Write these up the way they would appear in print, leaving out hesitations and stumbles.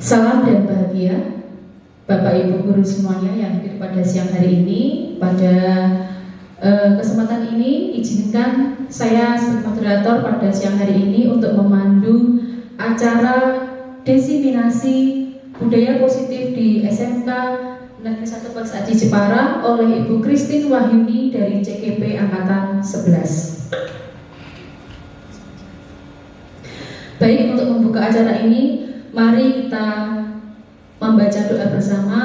Salam dan bahagia Bapak Ibu Guru semuanya yang hadir pada siang hari ini. Pada kesempatan ini izinkan saya sebagai moderator pada siang hari ini untuk memandu acara desiminasi budaya positif di SMK Negeri 1 Pages Aji Jepara oleh Ibu Christine Wahyuni dari CKP Angkatan 11. Baik, untuk membuka acara ini, mari kita membaca doa bersama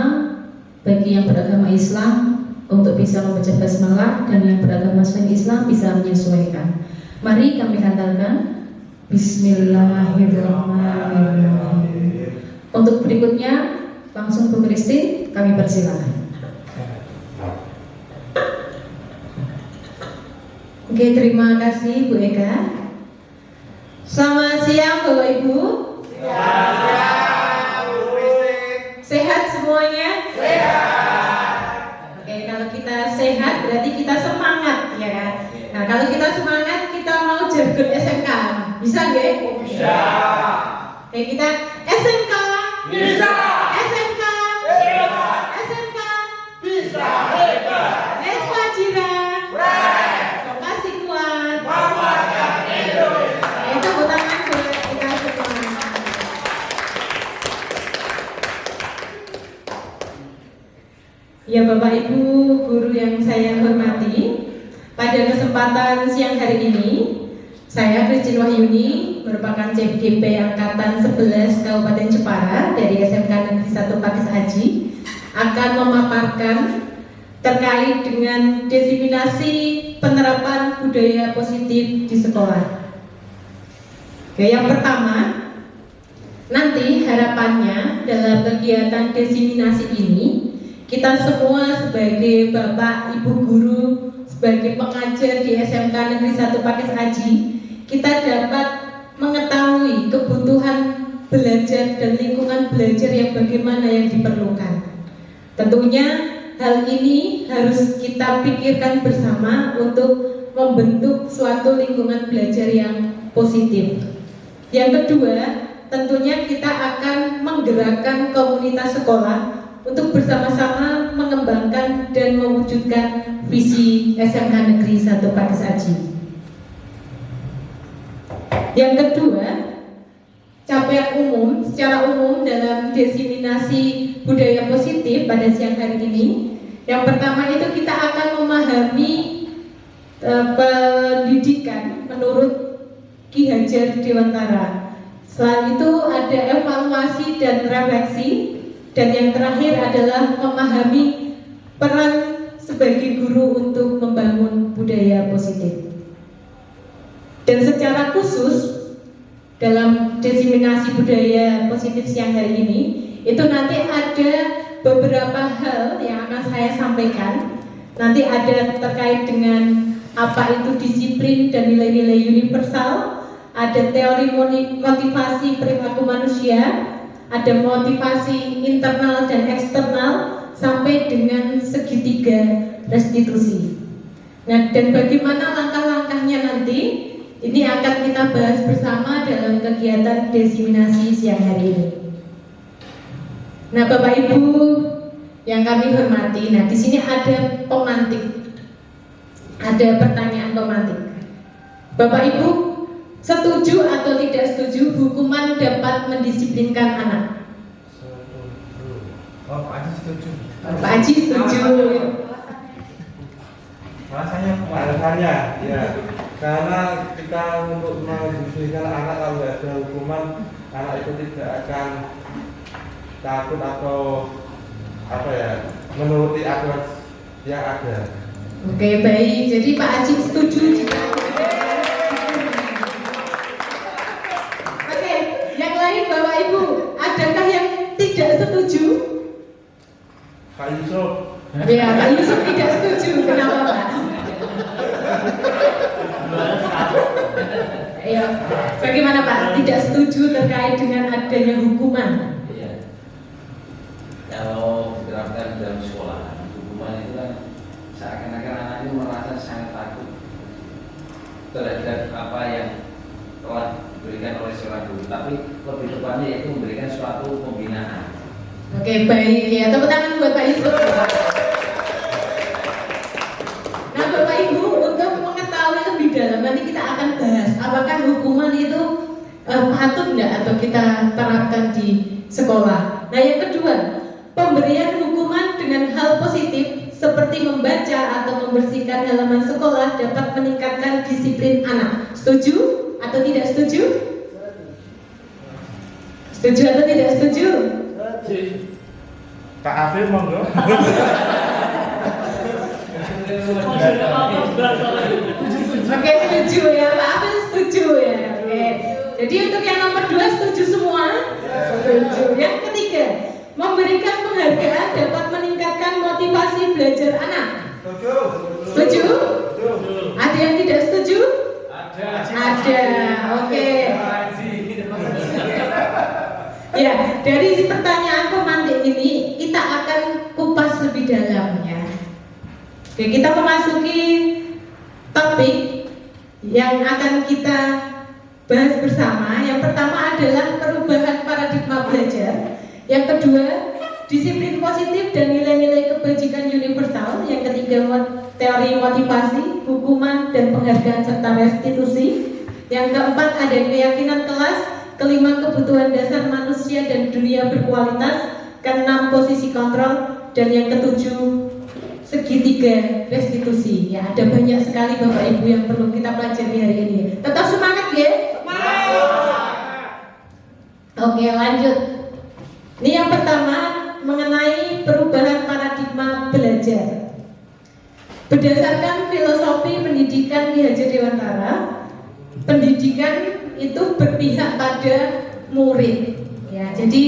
bagi yang beragama Islam untuk bisa membaca basmalah dan yang beragama selain Islam bisa menyesuaikan. Mari kami hantarkan Bismillahirrahmanirrahim. Untuk berikutnya langsung Bu Christine kami persilakan. Oke, terima kasih Bu Eka. Selamat siang Bapak Ibu. Selamat siang Bu Christine. Sehat semuanya? Sehat. Oke, kalau kita sehat berarti kita semangat, ya kan? Nah, kalau kita semangat, kita mau jargon SMK. Bisa nggak? Bisa. Oke, kita SMK. Bisa. SMK. Hebat. SMK. Bisa hebat. Eswajira. Keren. Lokasi kuat. Memakan Indonesia. Itu tepuk tangan buat kita semua. Ya Bapak Ibu guru yang saya hormati, pada kesempatan siang hari ini saya Christine Wahyuni merupakan CPDP Angkatan 11 Kabupaten Jepara dari SMK Negeri 1 Pages Aji akan memaparkan terkait dengan desiminasi penerapan budaya positif di sekolah. Oke, yang pertama, nanti harapannya dalam kegiatan desiminasi ini kita semua sebagai Bapak Ibu guru, sebagai pengajar di SMK Negeri 1 Pages Aji, kita dapat mengetahui kebutuhan belajar dan lingkungan belajar yang bagaimana yang diperlukan. Tentunya hal ini harus kita pikirkan bersama untuk membentuk suatu lingkungan belajar yang positif. Yang kedua, tentunya kita akan menggerakkan komunitas sekolah untuk bersama-sama mengembangkan dan mewujudkan visi SMK Negeri 1 Pages Aji. Yang kedua, capaian umum, secara umum dalam desiminasi budaya positif pada siang hari ini. Yang pertama itu kita akan memahami pendidikan menurut Ki Hajar Dewantara. Selain itu ada evaluasi dan refleksi, dan yang terakhir adalah memahami peran sebagai guru untuk membangun budaya positif. Dan secara khusus dalam desiminasi budaya positif siang hari ini, itu nanti ada beberapa hal yang akan saya sampaikan. Nanti ada terkait dengan apa itu disiplin dan nilai-nilai universal, ada teori motivasi perilaku manusia, ada motivasi internal dan eksternal, sampai dengan segitiga restitusi. Nah, dan bagaimana langkah-langkahnya nanti, ini akan kita bahas bersama dalam kegiatan desiminasi siang hari ini. Nah, Bapak Ibu yang kami hormati, nah di sini ada pemantik, ada pertanyaan pemantik. Bapak Ibu, setuju atau tidak setuju hukuman dapat mendisiplinkan anak? Oh, Pak Haji setuju. Pak Haji setuju. Alasannya, ya, karena kita untuk mendisiplinkan anak, kalau nggak ada hukuman, anak itu tidak akan takut atau menuruti aturan yang ada. Oke, baik. Jadi Pak Haji setuju jika. Oke, yang lain Bapak Ibu, adakah yang tidak setuju? Pak Yusuf. Ya, Pak Yusuf tidak setuju. Kenapa Pak? Ayo, bagaimana Pak? Tidak setuju terkait dengan adanya hukuman? Iya. Kalau diterapkan dalam sekolah, hukuman itu kan seakan-akan anak itu merasa sangat takut terhadap apa yang telah diberikan diberikan oleh seorang guru, tapi lebih tepatnya yaitu memberikan suatu pembinaan. Oke, baik ya. Tepuk tangan buat Pak Yusuf. Nah, Bapak Ibu, untuk mengetahui lebih dalam nanti kita akan bahas apakah hukuman itu patut enggak atau kita terapkan di sekolah. Nah, yang kedua, pemberian hukuman dengan hal positif seperti membaca atau membersihkan halaman sekolah dapat meningkatkan disiplin anak. Setuju atau tidak setuju? Setuju atau tidak setuju? Kak Afif monggo. Oke, setuju ya, Pak Afif setuju ya. Oke. Jadi untuk yang nomor 2 setuju semua? Setuju. Yang ketiga, memberikan penghargaan dapat meningkatkan motivasi belajar anak. Setuju? Ada yang tidak setuju? Ada. Oke. Ya, dari pertanyaan pemantik ini kita akan kupas lebih dalam ya. Oke, kita memasuki topik yang akan kita bahas bersama. Yang pertama adalah perubahan paradigma belajar. Yang kedua, disiplin positif dan nilai-nilai kebajikan universal. Yang ketiga, teori motivasi, hukuman dan penghargaan serta restitusi. Yang keempat, ada keyakinan kelas. Kelima, kebutuhan dasar manusia dan dunia berkualitas. Keenam, posisi kontrol. Dan yang ketujuh, segitiga restitusi. Ya, ada banyak sekali Bapak Ibu yang perlu kita pelajari hari ini. Tetap semangat ya. Oke, lanjut. Ini yang pertama mengenai perubahan paradigma belajar. Berdasarkan filosofi pendidikan Ki Hajar Dewantara, pendidikan itu berpihak pada murid. Ya, jadi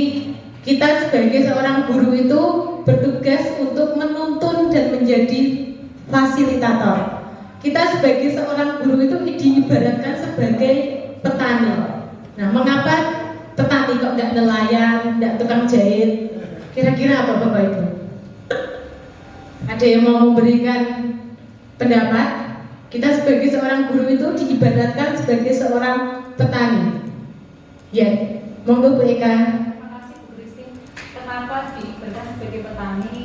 kita sebagai seorang guru itu bertugas untuk menuntun dan menjadi fasilitator. Kita sebagai seorang guru itu diibaratkan sebagai petani. Nah, mengapa petani kok nggak nelayan, nggak tukang jahit? Kira-kira apa Bapak Ibu? Ada yang mau memberikan pendapat? Kita sebagai seorang guru itu diibaratkan sebagai seorang petani. Ya, monggo Bu Eka. Terima kasih Bu Christine. Kenapa diibaratkan sebagai petani?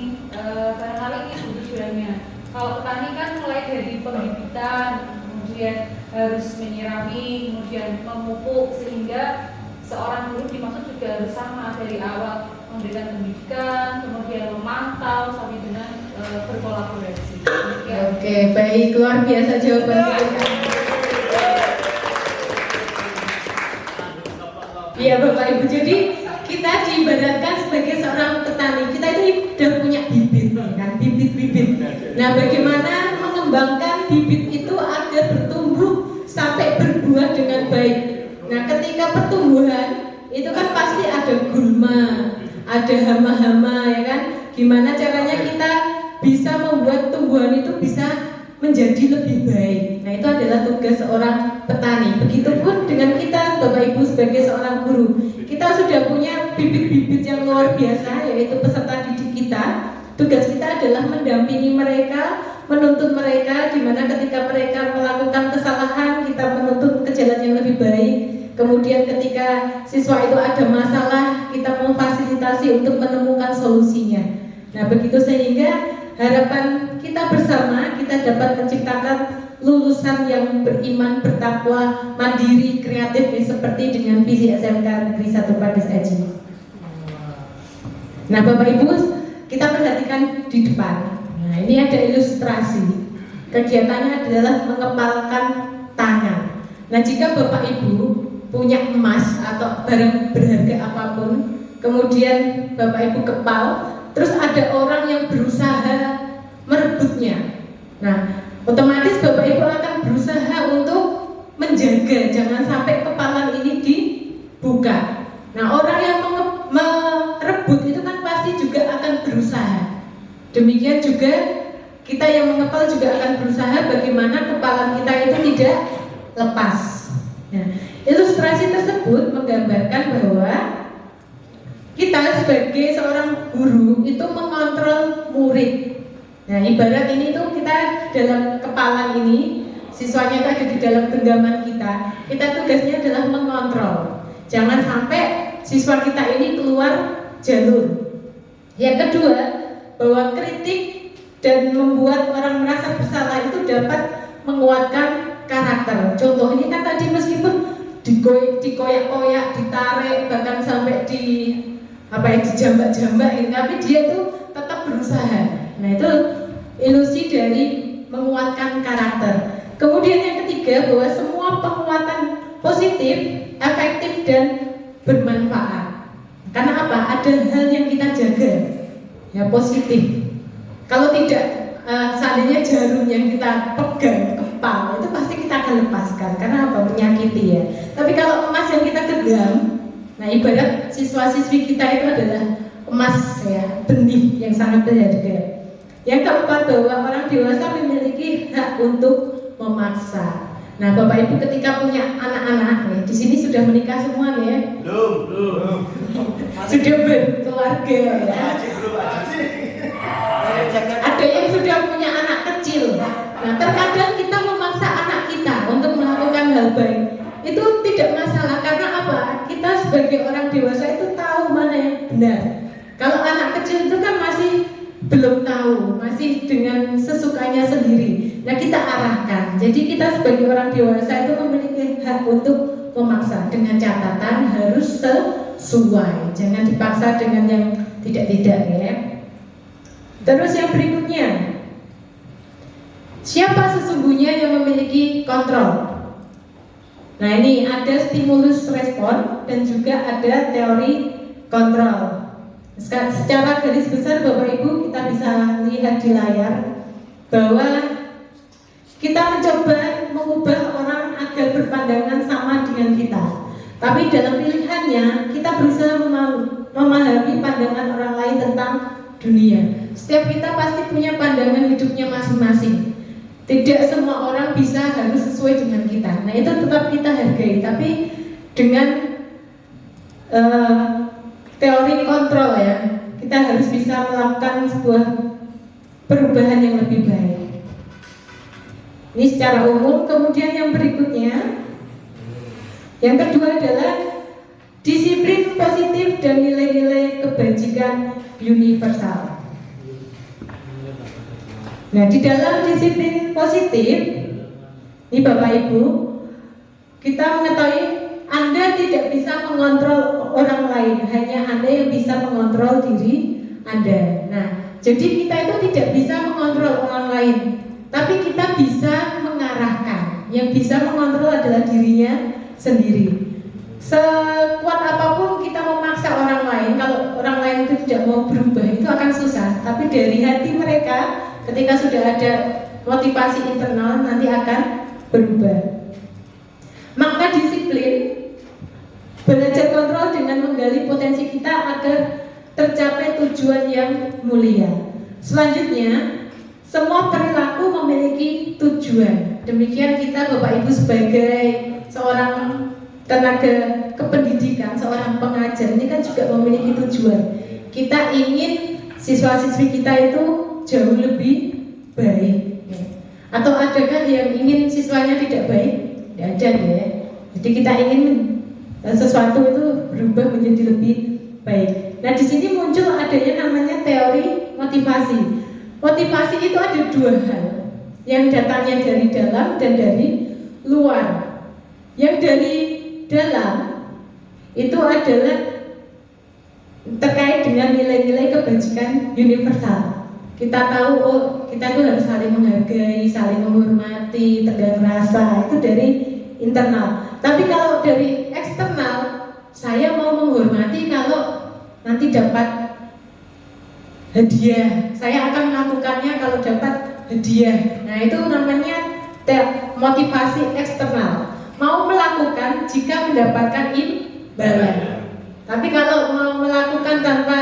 Barangkali ini tujuannya. Kalau petani kan mulai dari pembibitan, kemudian harus menyirami, kemudian memupuk, sehingga seorang guru dimaksud juga harus sama dari awal memberikan pendidikan, kemudian memantau sampai dengan berkolaborasi. Oke, baik, luar biasa jawaban kita. Iya Bapak Ibu, jadi kita diibaratkan sebagai seorang petani. Kita itu sudah punya bibit, kan? Bibit-bibit. Nah, bagaimana mengembangkan bibit itu agar bertumbuh sampai berbuah dengan baik. Nah, ketika pertumbuhan itu kan pasti ada gulma, ada hama-hama, ya kan? Gimana caranya kita bisa membuat tumbuhan itu bisa menjadi lebih baik. Nah, itu adalah tugas seorang petani. Begitupun dengan kita Bapak Ibu sebagai seorang guru. Kita sudah punya bibit-bibit yang luar biasa, yaitu peserta didik kita. Tugas kita adalah mendampingi mereka, menuntun mereka, di mana ketika mereka melakukan kesalahan, kita menuntun ke jalan yang lebih baik. Kemudian ketika siswa itu ada masalah, kita memfasilitasi untuk menemukan solusinya. Nah, begitu sehingga harapan kita bersama, kita dapat menciptakan lulusan yang beriman, bertakwa, mandiri, kreatif, seperti dengan visi SMK Negeri 1 Padis Aji. Nah, Bapak Ibu, kita perhatikan di depan. Nah, ini ada ilustrasi. Kegiatannya adalah mengepalkan tangan. Nah, jika Bapak Ibu punya emas atau barang berharga apapun, kemudian Bapak Ibu kepal, terus ada orang yang berusaha merebutnya. Nah, otomatis Bapak Ibu akan berusaha untuk menjaga jangan sampai kepalan ini dibuka. Nah, orang yang merebut itu kan pasti juga akan berusaha. Demikian juga kita yang mengepal juga akan berusaha bagaimana kepalan kita itu tidak lepas. Nah, ilustrasi tersebut menggambarkan bahwa kita sebagai seorang guru itu mengontrol murid. Nah, ibarat ini tuh kita dalam kepalan ini, siswanya itu ada di dalam genggaman kita. kita tugasnya adalah mengontrol. Jangan sampai siswa kita ini keluar jalur. Yang kedua, bahwa kritik dan membuat orang merasa bersalah itu dapat menguatkan karakter. Contoh ini kan tadi meskipun dikoyak-koyak, ditarik, bahkan sampai dijambak-jambak, tapi dia tuh tetap berusaha. Nah itu ilusi dari menguatkan karakter. Kemudian yang ketiga, bahwa semua penguatan positif, efektif dan bermanfaat. Karena apa? Ada hal yang kita jaga, ya positif. Kalau tidak, seandainya jarum yang kita pegang kepal itu pasti kita akan lepaskan. Karena apa? Menyakiti ya. Tapi kalau emas yang kita genggam, nah ibarat siswa-siswi kita itu adalah emas ya, benih yang sangat berharga. Yang keempat, bahwa orang dewasa memiliki hak untuk memaksa. Nah, Bapak Ibu ketika punya anak-anak, ya, di sini sudah menikah semua ya? Belum. Sudah berkeluarga ya? Ada yang sudah punya anak kecil. Nah, terkadang kita memaksa anak kita untuk melakukan hal baik. Itu tidak masalah, karena apa? Kita sebagai orang dewasa itu tahu mana yang benar. Kalau anak kecil itu kan masih belum tahu, masih dengan sesukanya sendiri. Nah, kita arahkan. Jadi kita sebagai orang dewasa itu memiliki hak untuk memaksa, dengan catatan harus sesuai. Jangan dipaksa dengan yang tidak-tidak ya. Terus yang berikutnya, siapa sesungguhnya yang memiliki kontrol? Nah, ini ada stimulus respon dan juga ada teori kontrol. Secara garis besar Bapak Ibu kita bisa lihat di layar bahwa kita mencoba mengubah orang agar berpandangan sama dengan kita. Tapi dalam pilihannya kita berusaha memahami pandangan orang lain tentang dunia. Setiap kita pasti punya pandangan hidupnya masing-masing. Tidak semua orang bisa harus sesuai dengan kita. Nah, itu tetap kita hargai, tapi dengan teori kontrol ya, kita harus bisa melakukan sebuah perubahan yang lebih baik. Ini secara umum. Kemudian yang berikutnya, yang kedua adalah disiplin positif dan nilai-nilai kebajikan universal. Nah, di dalam disiplin positif, ini Bapak Ibu, kita mengetahui Anda tidak bisa mengontrol orang lain, hanya Anda yang bisa mengontrol diri Anda. Nah, jadi kita itu tidak bisa mengontrol orang lain, tapi kita bisa mengarahkan. Yang bisa mengontrol adalah dirinya sendiri. Sekuat apapun kita memaksa orang lain, kalau orang lain itu tidak mau berubah, itu akan susah. Tapi dari hati mereka, ketika sudah ada motivasi internal, nanti akan berubah. Makna disiplin, belajar kontrol dengan menggali potensi kita agar tercapai tujuan yang mulia. Selanjutnya, semua perilaku memiliki tujuan. Demikian kita Bapak Ibu sebagai seorang tenaga kependidikan, seorang pengajar, ini kan juga memiliki tujuan. Kita ingin siswa-siswi kita itu jauh lebih baik. Atau adakah yang ingin siswanya tidak baik? Tidak ada ya. Jadi kita ingin sesuatu itu berubah menjadi lebih baik. Nah, di sini muncul adanya namanya teori motivasi. Motivasi itu ada dua hal, yang datangnya dari dalam dan dari luar. Yang dari dalam itu adalah terkait dengan nilai-nilai kebajikan universal. Kita tahu, oh kita itu harus saling menghargai, saling menghormati, tegar rasa, itu dari internal. Tapi kalau dari eksternal, saya mau menghormati kalau nanti dapat hadiah, saya akan melakukannya kalau dapat hadiah. Nah, itu namanya motivasi eksternal. Mau melakukan jika mendapatkan imbalan. Tapi kalau mau melakukan tanpa,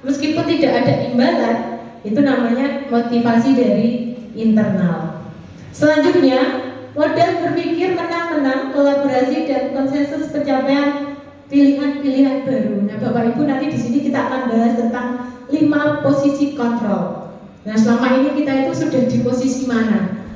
meskipun tidak ada imbalan, itu namanya motivasi dari internal. Selanjutnya, model berpikir menang-menang, kolaborasi dan konsensus pencapaian pilihan-pilihan baru. Nah, Bapak Ibu, nanti di sini kita akan bahas tentang 5 posisi kontrol. Nah, selama ini kita itu sudah di posisi mana?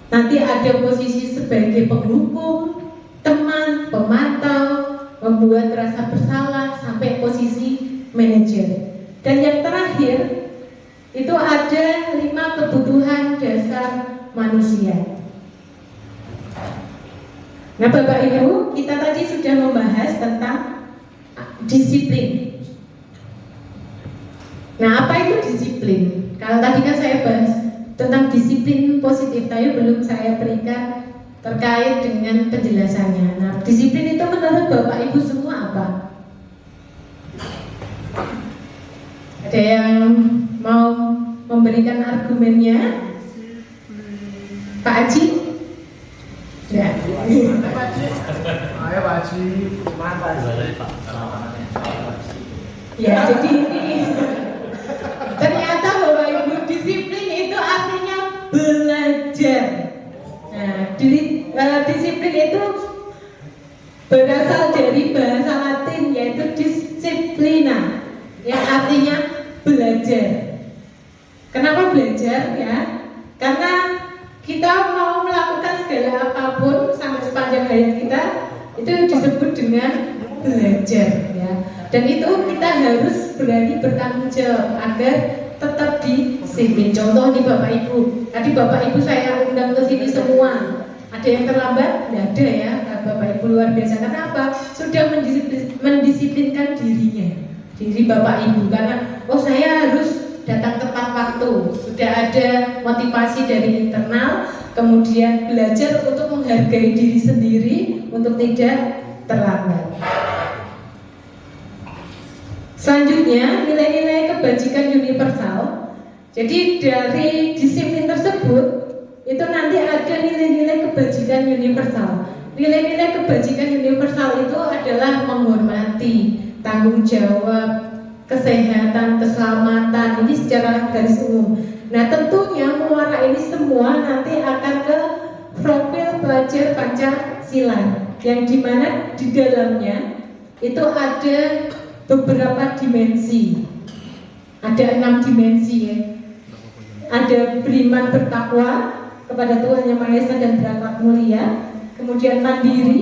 Nanti ada posisi sebagai penghukum, teman, pemantau, membuat rasa bersalah, sampai posisi manajer. Dan yang terakhir itu ada 5 kebutuhan dasar manusia. Nah, Bapak Ibu, kita tadi sudah membahas tentang disiplin. Nah, apa itu disiplin? Kalau tadi kan saya bahas tentang disiplin positif, tapi belum saya berikan terkait dengan penjelasannya. Nah, disiplin itu menurut Bapak Ibu semua apa? Ada yang mau memberikan argumennya? Pak Haji? Ya. Ayo Pak Haji, mantap. Ya, jadi ini ternyata Bapak Ibu, disiplin itu artinya belajar. Nah, disiplin itu berasal dari bahasa Latin yaitu disciplina, yang artinya belajar. Kenapa belajar ya? Karena kita mau melakukan segala apapun sampai sepanjang hayat kita itu disebut dengan belajar ya. Dan itu kita harus berani bertanggung jawab agar tetap disiplin. Contoh nih Bapak Ibu, tadi Bapak Ibu saya undang ke sini semua. Ada yang terlambat? Tidak ada ya. Bapak Ibu luar biasa. Karena apa? Sudah mendisiplinkan dirinya, diri Bapak Ibu. Karena saya harus datang tepat waktu. Sudah ada motivasi dari internal. Kemudian belajar untuk menghargai diri sendiri, untuk tidak terlambat. Selanjutnya, nilai-nilai kebajikan universal. Jadi dari disiplin tersebut itu nanti ada nilai-nilai kebajikan universal. Nilai-nilai kebajikan universal itu adalah menghormati, tanggung jawab, kesehatan, keselamatan. Ini secara garis umum. Nah, tentunya muara ini semua nanti akan ke profil pelajar Pancasila, yang dimana di dalamnya itu ada beberapa dimensi. Ada 6 dimensi ya. Ada beriman bertakwa kepada Tuhan Yang Maha Esa dan berakhlak mulia, kemudian mandiri,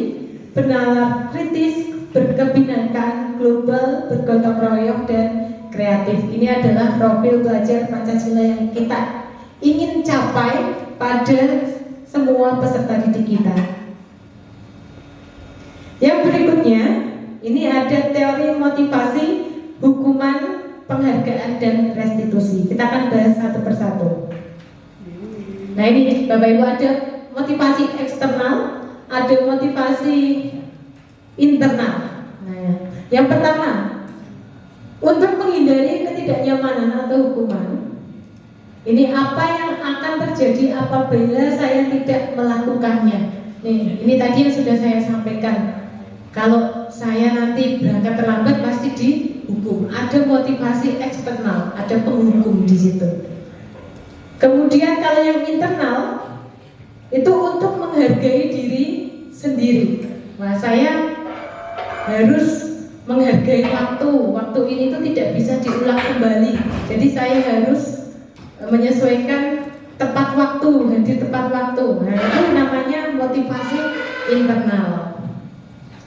bernalar kritis, berkebinekaan global, bergotong royong, dan kreatif. Ini adalah profil pelajar Pancasila yang kita ingin capai pada semua peserta didik kita. Yang berikutnya, ini ada teori motivasi, hukuman, penghargaan, dan restitusi. Kita akan bahas satu persatu. Nah, ini Bapak Ibu, ada motivasi eksternal, ada motivasi internal. Nah, yang pertama, untuk menghindari ketidaknyamanan atau hukuman, ini apa yang akan terjadi apabila saya tidak melakukannya. Nih, ini tadi yang sudah saya sampaikan. Kalau saya nanti berangkat terlambat pasti dihukum. Ada motivasi eksternal, ada penghukum di situ. Kemudian kalau yang internal itu untuk menghargai diri sendiri. Nah, saya harus menghargai waktu. Waktu ini tuh tidak bisa diulang kembali. Jadi saya harus menyesuaikan tepat waktu, hadir tepat waktu. Nah, itu namanya motivasi internal.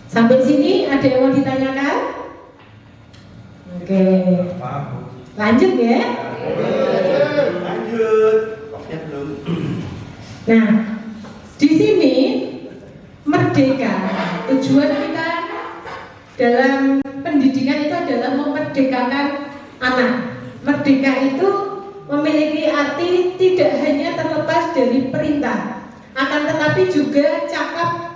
Sampai sini ada yang mau ditanyakan? Oke. Lanjut ya. Lanjut. Waktunya belum. Nah, di sini merdeka. Tujuan kita dalam pendidikan itu adalah memerdekakan anak. Merdeka itu memiliki arti tidak hanya terlepas dari perintah, akan tetapi juga cakap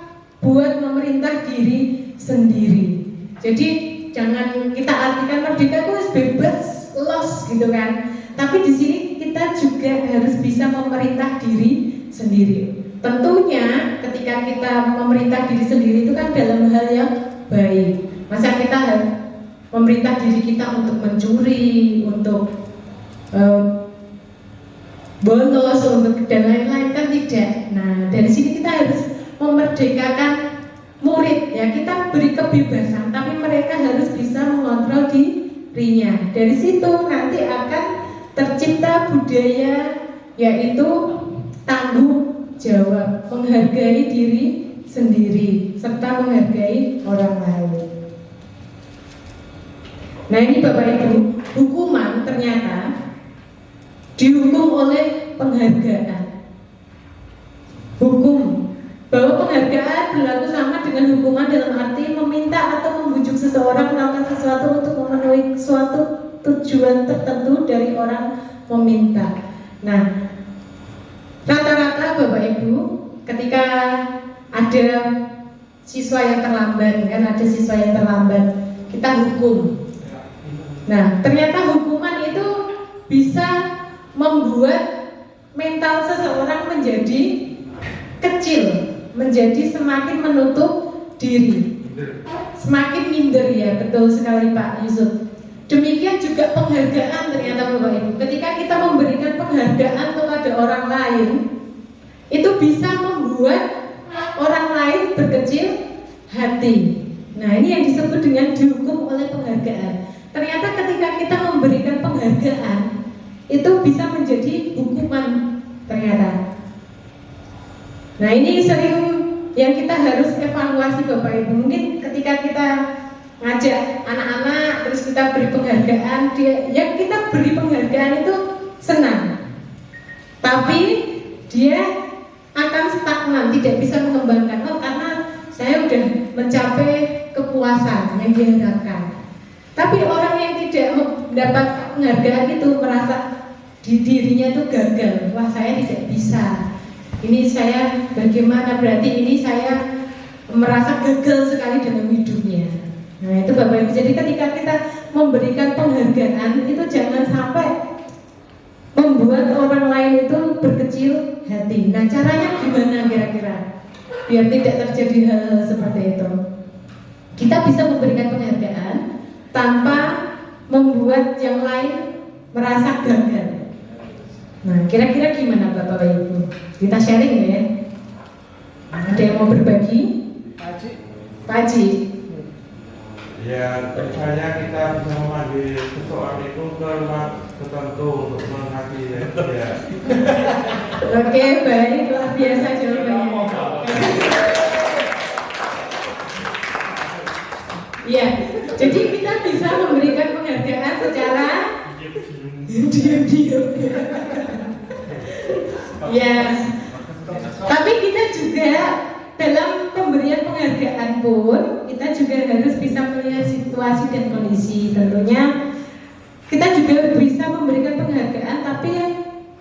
buat memerintah diri sendiri. Jadi jangan kita artikan merdeka itu bebas, los gitu kan. Tapi di sini kita juga harus bisa memerintah diri sendiri. Tentunya ketika kita memerintah diri sendiri itu kan dalam hal yang baik. Masa kita harus memerintah diri kita untuk mencuri, untuk bolos, untuk dan lain-lain, kan tidak. Nah, dari sini kita harus memerdekakan murid ya, kita beri kebebasan tapi mereka harus bisa mengontrol dirinya. Dari situ nanti akan tercipta budaya yaitu tanggung jawab, menghargai diri sendiri serta menghargai orang lain. Nah ini Bapak Ibu, hukuman ternyata dihukum oleh penghargaan. Hukum bahwa penghargaan berlaku sama dengan hukuman dalam arti meminta atau membujuk seseorang melakukan sesuatu untuk memenuhi suatu tujuan tertentu dari orang meminta. Nah, rata-rata Bapak Ibu, ketika ada siswa yang terlambat, kita hukum. Nah, ternyata hukuman itu bisa membuat mental seseorang menjadi kecil, menjadi semakin menutup diri, semakin minder, ya betul sekali Pak Yusuf. Demikian juga penghargaan ternyata Bapak Ibu. Ketika kita memberikan penghargaan kepada orang lain, itu bisa membuat orang lain berkecil hati. Nah ini yang disebut dengan dihukum oleh penghargaan. Ternyata ketika kita memberikan penghargaan, itu bisa menjadi hukuman ternyata. Nah ini sering yang kita harus evaluasi Bapak Ibu. Mungkin ketika kita ngajak anak-anak terus kita beri penghargaan, yang kita beri penghargaan itu senang, tapi dia akan stagnan, tidak bisa mengembangkan. Oh karena saya udah mencapai kepuasan yang diharapkan. Tapi orang yang tidak mendapat penghargaan itu merasa di dirinya itu gagal. Wah saya tidak bisa. Ini saya bagaimana, berarti ini saya merasa gagal sekali dalam hidupnya. Nah itu Bapak Ibu, jadi ketika kita memberikan penghargaan itu jangan sampai membuat orang lain itu berkecil hati. Nah caranya gimana kira-kira biar tidak terjadi hal seperti itu? Kita bisa memberikan penghargaan tanpa membuat yang lain merasa gagal. Nah kira-kira gimana Bapak Ibu? Kita sharing ya. Ada yang mau berbagi? Pak Haji. Ya, misalnya kita bisa memanggil seseorang itu ke rumah tertentu untuk menghakimi ya. Oke, baik, luar biasa jawabannya. Ya, jadi kita bisa memberikan penghargaan secara diam-diam. Ya, tapi kita juga dalam pemberian penghargaan pun kita juga harus bisa melihat situasi dan kondisi. Tentunya kita juga bisa memberikan penghargaan tapi yang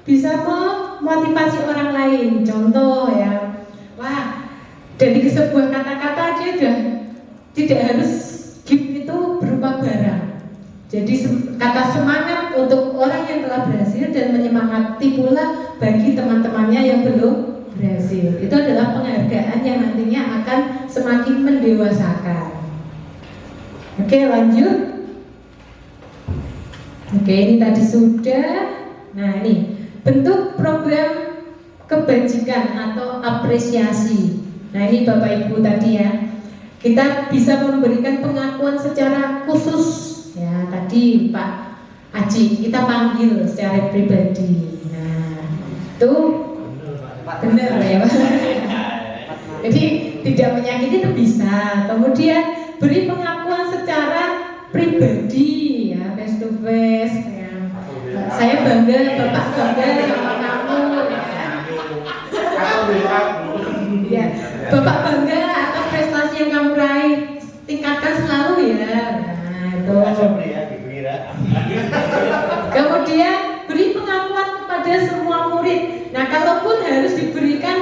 bisa memotivasi orang lain. Contoh ya, wah dari sebuah kata-kata aja udah tidak harus gift itu berupa barang. Jadi kata semangat untuk orang yang telah berhasil dan menyemangati pula bagi teman-temannya yang belum berhasil. Itu adalah penghargaan yang nantinya akan semakin mendewasakan. Oke, lanjut. Oke, ini tadi sudah. Nah, ini bentuk program kebajikan atau apresiasi. Nah, ini Bapak Ibu tadi ya. Kita bisa memberikan pengakuan secara khusus. Ya, tadi Pak Aji kita panggil secara pribadi. Nah, itu benar ya Pak. Jadi tidak menyakiti itu bisa. Kemudian beri pengakuan secara pribadi ya, face to face ya. Saya bangga, Bapak bangga sama kamu ya. Bapak bangga atas prestasi yang kamu raih, tingkatkan selalu ya. Nah itu. Kemudian beri pengakuan kepada semua murid. Nah kalaupun harus diberikan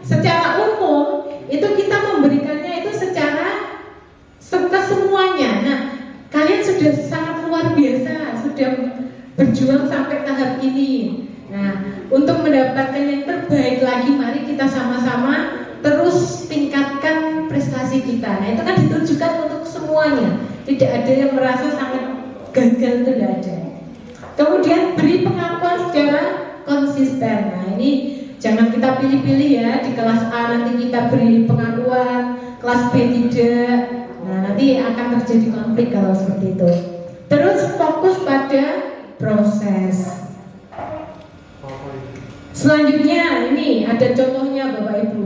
secara umum, itu kita memberikannya itu secara ke semuanya. Nah kalian sudah sangat luar biasa, sudah berjuang sampai tahap ini. Nah untuk mendapatkan yang terbaik lagi, mari kita sama-sama terus tingkatkan prestasi kita. Nah itu kan ditujukan untuk semuanya, tidak ada yang merasa sangat gagal, itu tidak ada. Kemudian beri pengakuan secara konsisten. Nah ini jangan kita pilih-pilih ya, di kelas A nanti kita beri pengakuan, kelas B tidak. Nah nanti akan terjadi konflik kalau seperti itu. Terus fokus pada proses. Selanjutnya ini ada contohnya Bapak Ibu.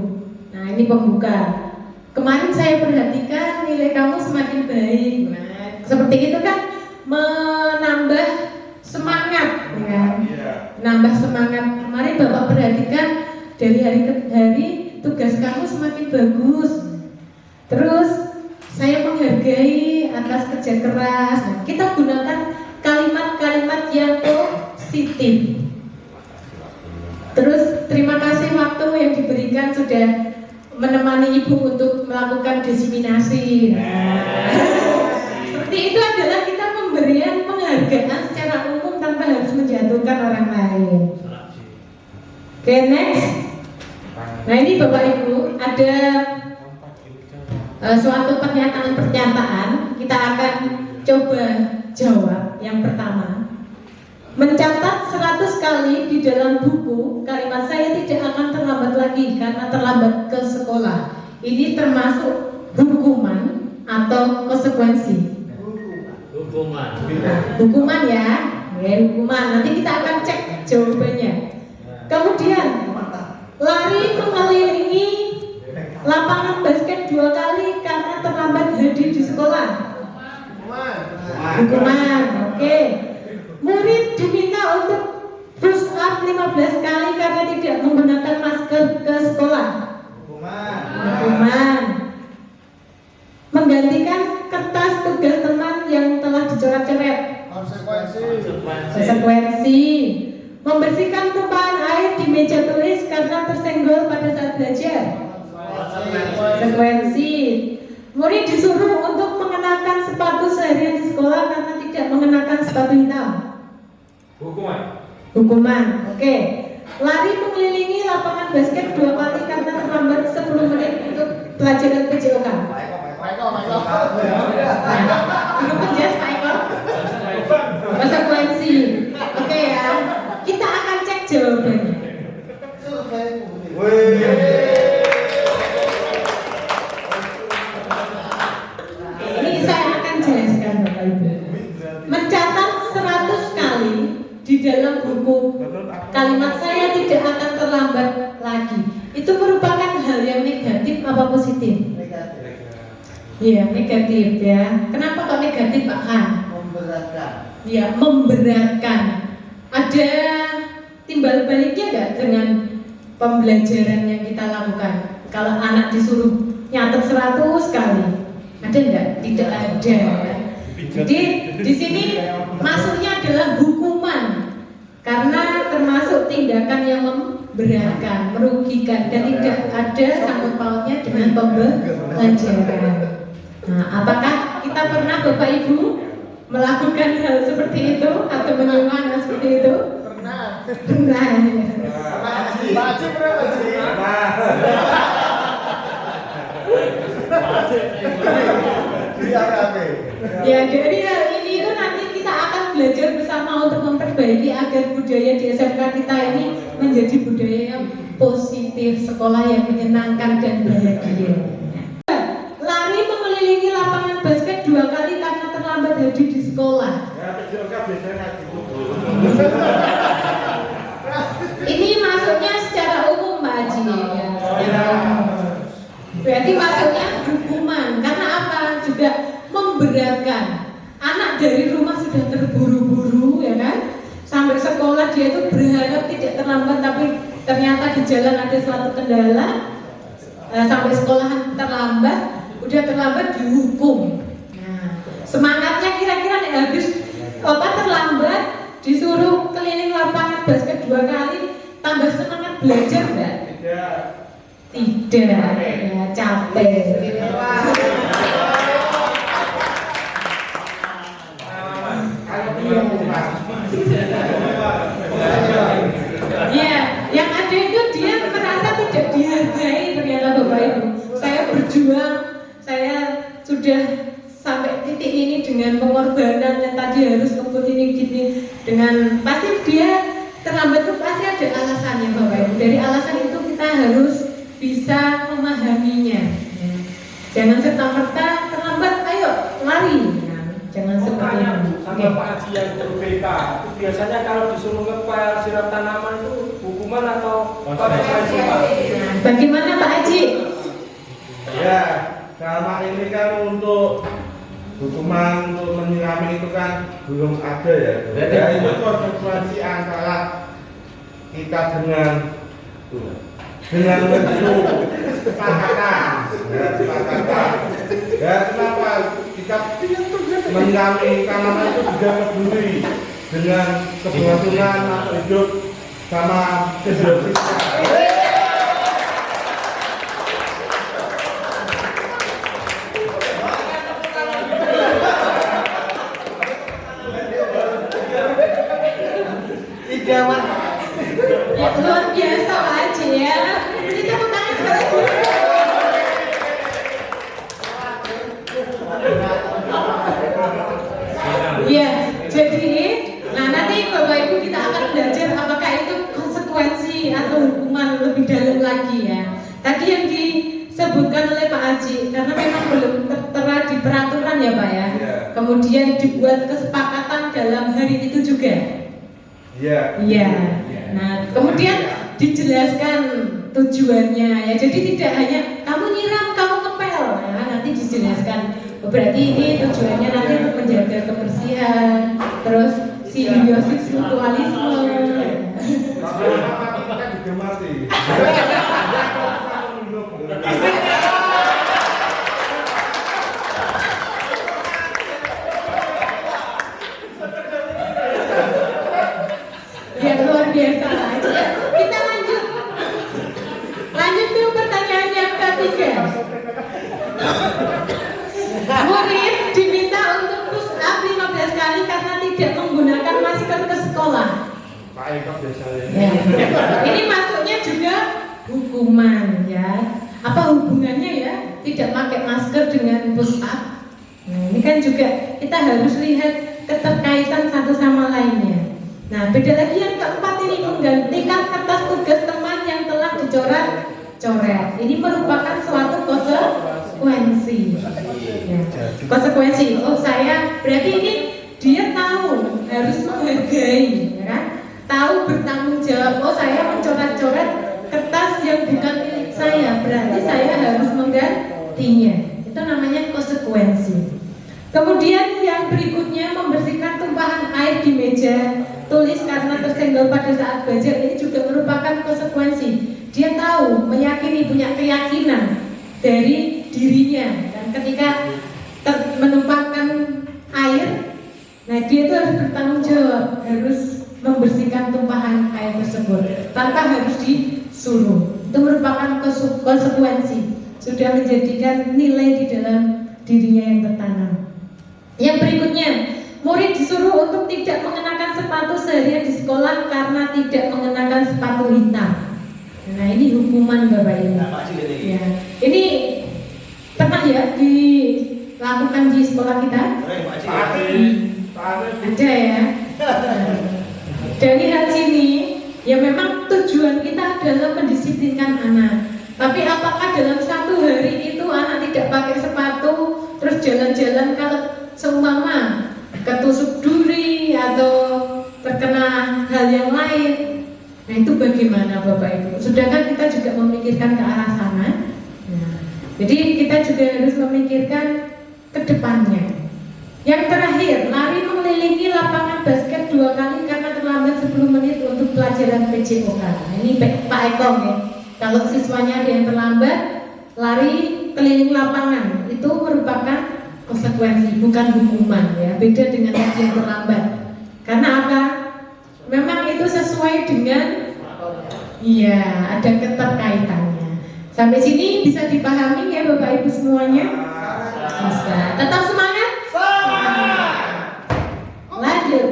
Nah ini pembuka. Kemarin saya perhatikan nilai kamu semakin baik. Nah seperti itu kan menambah semangat, ya. Nambah semangat. Kemarin Bapak perhatikan dari hari ke hari tugas kamu semakin bagus. Terus saya menghargai atas kerja keras. Nah, kita gunakan kalimat-kalimat yang positif. Terus terima kasih waktu yang diberikan sudah menemani Ibu untuk melakukan diseminasi. Seperti itu adalah kita pemberian penghargaan secara umum tanpa harus menjatuhkan orang lain. Oke, next. Nah ini Bapak Ibu ada suatu pernyataan kita akan coba jawab. Yang pertama, mencatat 100 kali di dalam buku kalimat saya tidak akan terlambat lagi karena terlambat ke sekolah. Ini termasuk hukuman atau konsekuensi? Hukuman ya, hukuman. Nanti kita akan cek jawabannya. Kemudian lari mengelilingi lapangan basket 2 kali karena terlambat hadir di sekolah. Hukuman, oke. Murid diminta untuk push up 15 kali karena tidak menggunakan masker ke sekolah. Hukuman. Menggantikan kertas tugas teman yang telah dicoret-coret. Konsekuensi. Membersihkan tumpahan air di meja tulis karena tersenggol pada saat belajar. Konsekuensi. Murid disuruh untuk mengenakan sepatu seharian di sekolah karena tidak mengenakan sepatu hitam. Hukuman. Oke. Lari mengelilingi lapangan basket 2 kali karena terlambat 10 menit untuk pelajaran PJOK. Konsekuensi. Oke ya. Kita akan cek jawabannya. Ini saya akan jelaskan Bapak Ibu. Mencatat 100 kali di dalam buku kalimat saya tidak akan terlambat lagi. Itu merupakan hal yang negatif apa positif? Iya, negatif ya. Kenapa kok negatif Pak Han? Memberatkan. Iya, memberatkan. Ada timbal baliknya nggak dengan pembelajaran yang kita lakukan? Kalau anak disuruh nyatet 100 kali, ada nggak? Tidak ada. Jadi di sini masuknya adalah hukuman karena termasuk tindakan yang memberatkan, merugikan dan tidak ada sangkut pautnya dengan pembelajaran. Nah, apakah kita pernah Bapak Ibu melakukan hal seperti itu atau menyuruh anak seperti itu? Pernah. Pernah. Ya, dari hal ini itu nanti kita akan belajar bersama untuk memperbaiki agar budaya di SMK kita ini menjadi budaya yang positif, sekolah yang menyenangkan dan bahagia. Lari mengelilingi lapangan basket 2 kali karena terlambat hadir di sekolah. Ini masuknya secara umum Mbak Haji ya. Berarti masuknya hukuman. Karena apa? Juga memberatkan. Anak dari rumah sudah terburu-buru ya kan, sampai sekolah dia itu berharap tidak terlambat, tapi ternyata di jalan ada suatu kendala, sampai sekolah terlambat, udah terlambat dihukum. Nah, semangatnya kira-kira habis terlambat disuruh keliling lapangan basket 2 kali, tambah semangat belajar enggak? Tidak, ya capek. Ya, yang ada itu dia merasa tidak dihargai ternyata Bapak Ibu. Saya berjuang, saya sudah sampai titik ini dengan pengorbanan yang tadi harus ngebut ini gini, dengan pasti dia terlambat itu pasti ada alasannya Bapak Ibu. Dari alasan itu kita harus bisa memahaminya. Jangan serta-merta terlambat, ayo lari. Jangan seperti itu. Sama Pak Haji yang berbeda. Biasanya kalau disuruh ngepel siram tanaman itu buku hukuman atau konsekuensi, Pak? Bagaimana Pak Haji? Ya, selama ini kan untuk hukuman untuk menyirami itu kan belum ada ya. Ya itu konsekuensi antara kita dengan kesepakatan. Ya kenapa kita menyirami tanaman itu juga peduli dengan keberlangsungan hidup sama kehidupan. Ya, luar biasa Pak Haji ya. Ini tepuk tangan sekali. Ya, jadi nanti Bapak Ibu kita akan belajar apakah itu konsekuensi atau hukuman lebih dalam lagi ya. Tadi yang disebutkan oleh Pak Haji, karena memang belum tertera di peraturan ya Pak ya. Kemudian dibuat kesepakatan dalam hari itu juga. Iya. Nah, kemudian dijelaskan tujuannya ya. Jadi tidak hanya kamu nyiram, kamu ngepel. Nah, nanti dijelaskan. Berarti ini tujuannya nanti untuk menjaga kebersihan, terus simbiosis mutualisme. Kita juga mati. Ya luar biasa. Kita lanjut ke pertanyaan yang ketiga. Murid diminta untuk push up 15 kali karena tidak menggunakan masker ke sekolah. Pak Eko biasanya. Ya. Ini masuknya juga hukuman ya. Apa hubungannya ya tidak pakai masker dengan push up? Nah, ini kan juga kita harus lihat keterkaitan satu sama lainnya. Nah, beda lagi yang keempat ini, menggantikan kertas tugas teman yang telah dicoret. Ini merupakan suatu konsekuensi. Ya. Konsekuensi. Oh, saya berarti ini dia tahu harus menghargai, ya kan? Tahu bertanggung jawab. Oh, saya mencoret-coret kertas yang bukan milik saya, berarti saya harus menggantinya. Itu namanya konsekuensi. Kemudian yang berikutnya, membersihkan tumpahan air di meja tulis karena tersenggol pada saat belajar. Ini juga merupakan konsekuensi. Dia tahu, meyakini, punya keyakinan dari dirinya, dan ketika menumpahkan air, nah dia itu harus bertanggung jawab, harus membersihkan tumpahan air tersebut tanpa harus disuruh. Itu merupakan konsekuensi, sudah menjadikan nilai di dalam dirinya yang tertanam. Yang berikutnya, murid disuruh untuk tidak mengenakan sepatu seharian di sekolah karena tidak mengenakan sepatu hitam. Nah, ini hukuman Bapak Ibu. Ya. Ini pernah ya dilakukan di sekolah kita? Ada ya. Dari hal sini, ya memang tujuan kita adalah mendisiplinkan anak. Tapi apakah dalam satu hari itu anak tidak pakai sepatu, terus jalan-jalan kalau seumpama ketusuk duri atau terkena hal yang lain, nah itu bagaimana Bapak Ibu? Sedangkan kita juga memikirkan ke arah sana. Nah, jadi kita juga harus memikirkan ke depannya. Yang terakhir, lari mengelilingi lapangan basket 2 kali karena terlambat 10 menit untuk pelajaran PJOK. Nah, ini Pak Eko ya. Kalau siswanya ada yang terlambat, lari keliling lapangan, itu merupakan konsekuensi, bukan hukuman ya. Beda dengan yang terlambat. Karena apa? Memang itu sesuai dengan, iya, ada keterkaitannya. Sampai sini bisa dipahami ya Bapak Ibu semuanya? Bisa. Tetap semangat? Lanjut.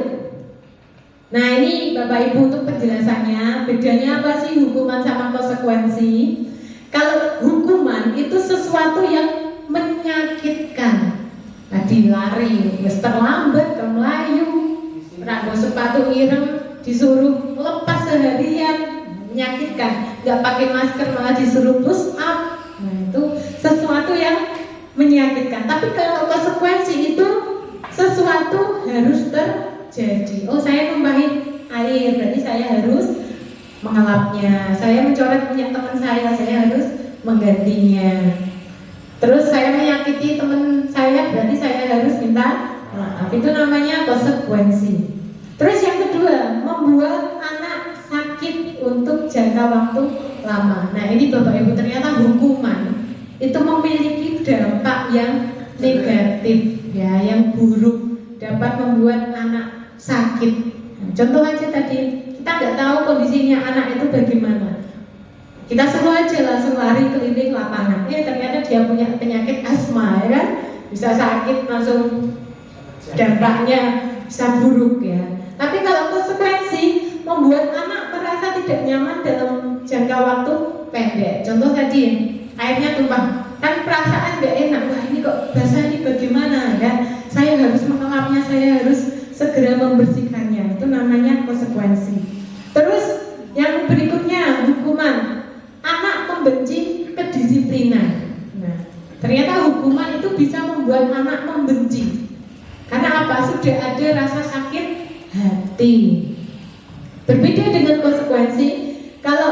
Nah, ini Bapak Ibu untuk penjelasannya. Bedanya apa sih hukuman sama konsekuensi? Kalau hukuman itu sesuatu yang menyakitkan. Tadi lari, terlambat ke Melayu, ranggo sepatu ireng, disuruh lepas seharian, menyakitkan. Gak pakai masker malah disuruh push up. Nah, itu sesuatu yang menyakitkan. Tapi kalau konsekuensi itu sesuatu harus terjadi. Oh, saya numpahin air, berarti saya harus mengelapnya. Saya mencoret punya teman saya harus menggantinya. Terus saya menyakiti teman saya, berarti saya harus minta maaf. Itu namanya konsekuensi. Terus yang kedua, membuat anak sakit untuk jangka waktu lama. Nah ini Bapak Ibu, ternyata hukuman itu memiliki dampak yang negatif, ya, yang buruk, dapat membuat anak sakit. Nah, contoh aja tadi, kita nggak tahu kondisinya anak itu bagaimana. Kita semua aja langsung lari keliling lapangan. Ternyata dia punya penyakit asma, ya kan? Bisa sakit langsung, dampaknya bisa buruk, ya. Tapi kalau konsekuensi membuat anak merasa tidak nyaman dalam jangka waktu pendek. Contoh tadi, airnya tumpah, kan perasaan gak enak. Wah ini kok basah, ini bagaimana, kan? Saya harus mengelapnya, saya harus segera membersihkannya. Itu namanya konsekuensi. Terus yang berikutnya, hukuman. Anak membenci kedisiplinan. Nah, ternyata hukuman itu bisa membuat anak membenci. Karena apa? Sudah ada rasa sakit hati. Berbeda dengan konsekuensi. Kalau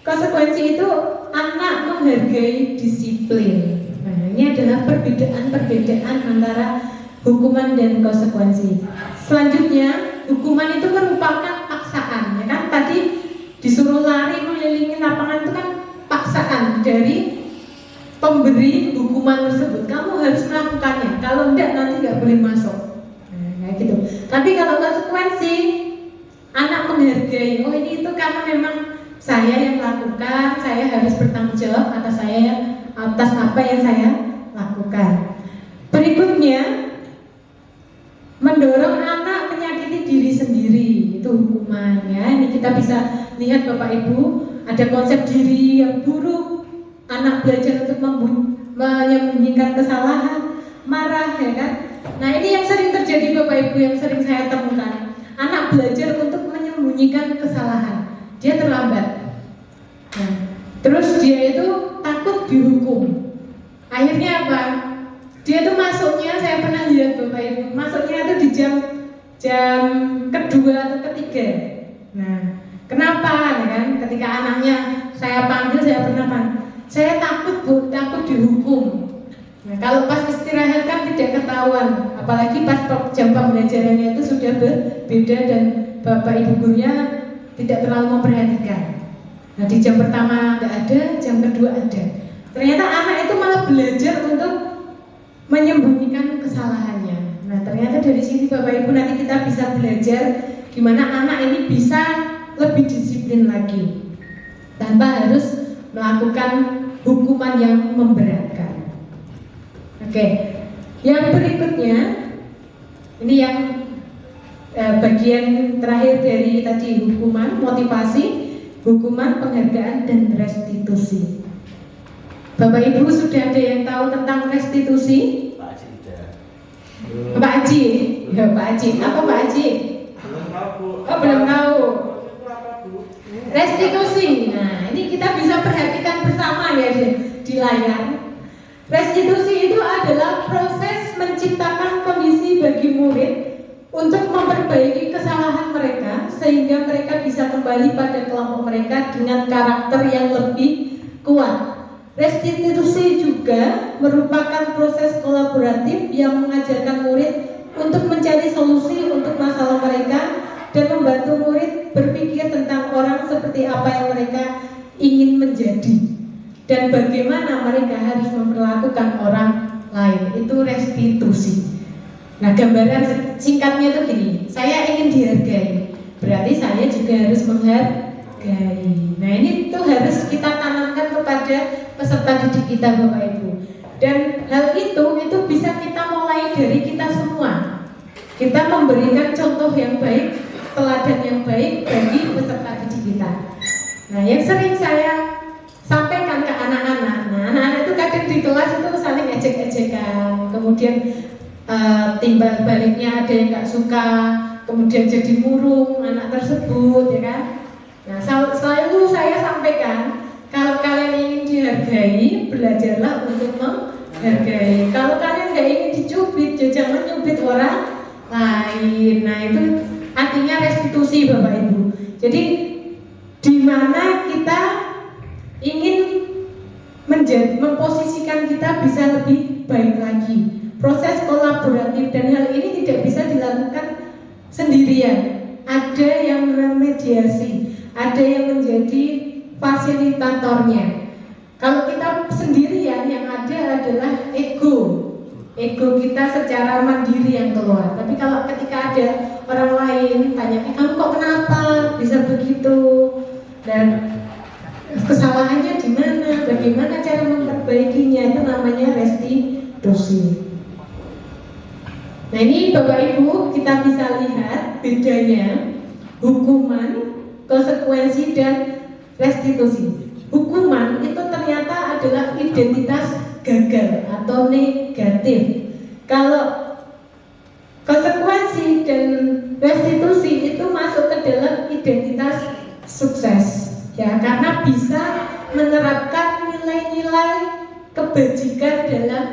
konsekuensi itu anak menghargai disiplin. Nah, ini adalah perbedaan antara hukuman dan konsekuensi. Selanjutnya, hukuman itu merupakan paksaan, ya kan? Tadi disuruh lari mengelilingi lapangan itu kan paksaan dari pemberi hukuman tersebut. Kamu harus melakukannya. Kalau enggak nanti nggak boleh masuk. Nah, kayak gitu. Tapi kalau konsekuensi, anak menghargai. Oh ini itu karena memang saya yang lakukan, saya harus bertanggung jawab atas apa yang saya lakukan. Berikutnya, mendorong anak menyakiti diri sendiri, itu hukumannya. Ini kita bisa lihat Bapak Ibu, ada konsep diri yang buruk. Anak belajar untuk menyembunyikan kesalahan, marah, ya kan? Nah ini yang sering terjadi Bapak Ibu, yang sering saya temukan. Anak belajar untuk menyembunyikan kesalahan, dia terlambat. Nah, terus dia itu takut dihukum. Akhirnya apa? Dia itu masuknya, saya pernah lihat Bapak Ibu, masuknya itu di jam kedua atau ketiga. Nah, kenapa? Ya kan? Ketika anaknya saya panggil, saya takut Bu, takut dihukum. Nah, kalau pas istirahat kan tidak ketahuan, apalagi pas jam pembelajarannya itu sudah berbeda dan Bapak Ibu gurunya tidak terlalu memperhatikan. Nah, di jam pertama nggak ada, jam kedua ada. Ternyata anak itu malah belajar untuk menyembunyikan kesalahannya. Nah, ternyata dari sini Bapak Ibu nanti kita bisa belajar gimana anak ini bisa lebih disiplin lagi tanpa harus melakukan hukuman yang memberatkan. Oke, yang berikutnya ini yang bagian terakhir dari tadi, hukuman, motivasi, hukuman, penghargaan, dan restitusi. Bapak Ibu sudah ada yang tahu tentang restitusi? Pak Haji udah. Pak Haji? Ya Pak Haji, apa Pak Haji? Belum tahu Bu. Oh belum tahu. Itu apa Bu? Restitusi. Nah ini kita bisa perhatikan bersama ya di layar. Restitusi itu adalah proses menciptakan kondisi bagi murid untuk memperbaiki kesalahan mereka sehingga mereka bisa kembali pada kelompok mereka dengan karakter yang lebih kuat. Restitusi juga merupakan proses kolaboratif yang mengajarkan murid untuk mencari solusi untuk masalah mereka dan membantu murid berpikir tentang orang seperti apa yang mereka ingin menjadi dan bagaimana mereka harus memperlakukan orang lain. Itu restitusi. Nah, gambaran singkatnya itu gini, saya ingin dihargai, berarti saya juga harus menghargai. Nah, ini tuh harus kita tanamkan kepada peserta didik kita Bapak Ibu. Dan hal itu bisa kita mulai dari kita semua. Kita memberikan contoh yang baik, teladan yang baik bagi peserta didik kita. Nah, yang sering saya sampaikan ke anak-anak, anak-anak itu kadang di kelas itu saling ejek-ejekan, kemudian timbal baliknya ada yang nggak suka, kemudian jadi murung anak tersebut, ya kan? Nah, selalu saya sampaikan, kalau kalian ingin dihargai, belajarlah untuk menghargai. Kalau kalian nggak ingin dicubit, jangan nyubit orang lain. Nah, itu artinya restitusi Bapak Ibu. Jadi di di mana kita ingin memposisikan kita bisa lebih baik lagi. Proses kolaboratif dan hal ini tidak bisa dilakukan sendirian. Ada yang memediasi, ada yang menjadi fasilitatornya. Kalau kita sendirian, yang ada adalah ego kita secara mandiri yang keluar. Tapi kalau ketika ada orang lain tanya, kamu kok kenapa bisa begitu, dan kesalahannya di mana, bagaimana cara memperbaikinya, itu namanya restitusi. Nah ini Bapak Ibu, kita bisa lihat bedanya hukuman, konsekuensi, dan restitusi. Hukuman itu ternyata adalah identitas gagal atau negatif. Kalau konsekuensi dan restitusi itu masuk ke dalam identitas sukses, ya, karena bisa menerapkan nilai-nilai kebajikan dalam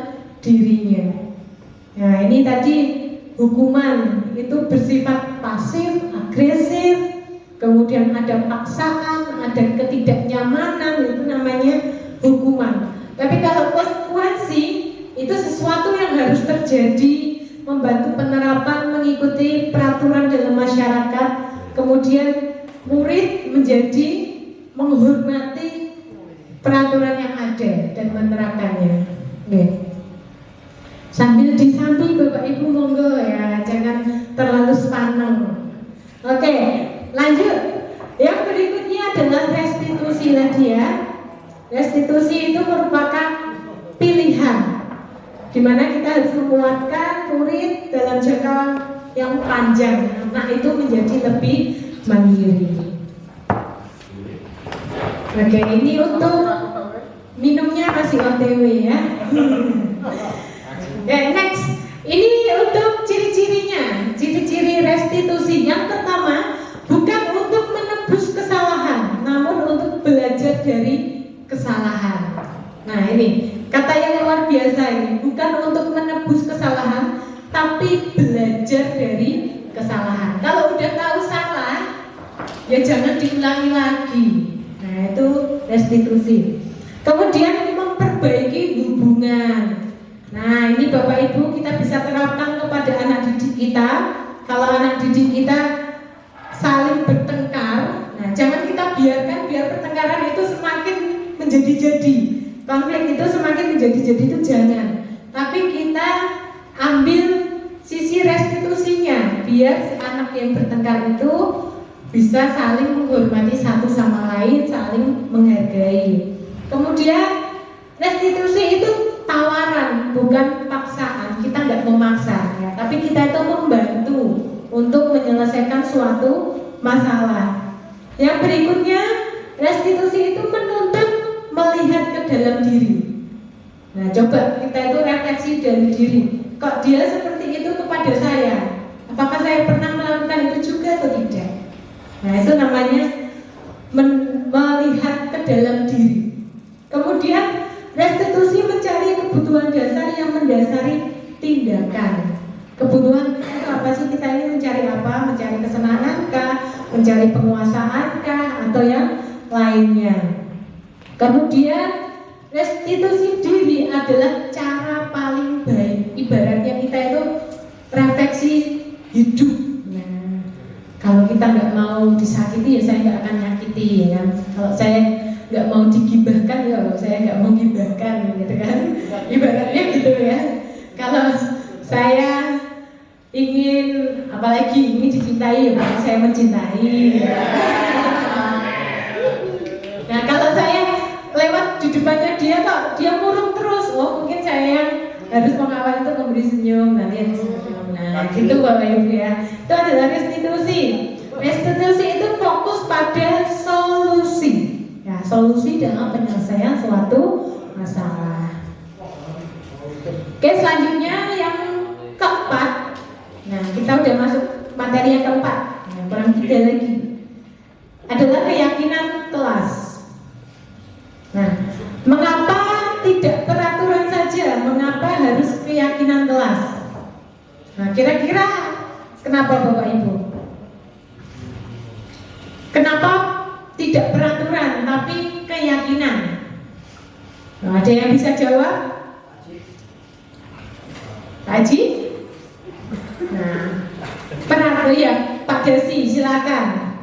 dirinya. Nah ini tadi hukuman itu bersifat pasif, agresif, kemudian ada paksaan, ada ketidaknyamanan, itu namanya hukuman. Tapi kalau konsekuensi itu sesuatu yang harus terjadi, membantu penerapan, mengikuti peraturan dalam masyarakat, kemudian murid menjadi menghormati peraturan yang ada dan menerapkannya. Okay. Sambil disambi Bapak Ibu monggo ya, jangan terlalu sepaneng. Oke, lanjut. Yang berikutnya adalah restitusi tadi ya. Restitusi itu merupakan pilihan, di mana kita harus menguatkan murid dalam jangka yang panjang. Anak itu menjadi lebih mandiri. Oke, ini untuk minumnya masih OTW ya. Next, ini untuk ciri-cirinya, ciri-ciri restitusi. Yang pertama, bukan untuk menebus kesalahan, namun untuk belajar dari kesalahan. Nah ini kata yang luar biasa ini, bukan untuk menebus kesalahan, tapi belajar dari kesalahan. Kalau udah tahu salah, ya jangan diulangi lagi. Nah itu restitusi. Kemudian memperbaiki hubungan. Nah ini Bapak Ibu kita bisa terapkan kepada anak didik kita. Kalau anak didik kita saling bertengkar, nah jangan kita biarkan biar pertengkaran itu semakin menjadi-jadi, konflik itu semakin menjadi-jadi, itu jangan. Tapi kita ambil sisi restitusinya, biar si anak yang bertengkar itu bisa saling menghormati satu sama lain, saling menghargai. Kemudian restitusi itu tawaran, bukan paksaan. Kita nggak memaksa, ya, tapi kita itu membantu untuk menyelesaikan suatu masalah. Yang berikutnya, restitusi itu menuntut melihat ke dalam diri. Nah, coba kita itu refleksi dari diri. Kok dia seperti itu kepada saya? Apakah saya pernah melakukan itu juga atau tidak? Nah, itu namanya melihat ke dalam diri. Kemudian restitusi mencari kebutuhan dasar yang mendasari tindakan. Kebutuhan itu apa sih? Kita ini mencari apa? Mencari kesenangankah? Mencari penguasaankah? Atau yang lainnya? Kemudian restitusi diri adalah cara paling baik. Ibaratnya kita itu refleksi hidup. Nah, kalau kita nggak mau disakiti, ya saya nggak akan nyakiti, ya kan? Kalau saya nggak mau digibahkan, ya saya nggak mau gibahkan, gitu kan? Ibaratnya gitu ya. Kalau saya ingin, apalagi ingin dicintai, ya saya mencintai. Ya. Nah, kalau saya lewat di depannya dia kok dia murung terus, oh mungkin saya harus mengawal itu memberi senyum, nanti harus senyum. Nah gitu Bapak Ibu ya, itu adalah restitusi. Restitusi itu fokus pada solusi, ya, solusi dalam penyelesaian suatu masalah. Oke, selanjutnya yang keempat. Nah kita udah masuk materi yang keempat, nah, kurang 3 lagi, adalah keyakinan kelas. Nah, mengapa tidak peraturan saja? Mengapa harus keyakinan kelas? Nah, kira-kira kenapa Bapak Ibu? Kenapa tidak peraturan tapi keyakinan? Nah, ada yang bisa jawab? Pak Haji? Nah, peraturan ya, Pak Desi, silakan.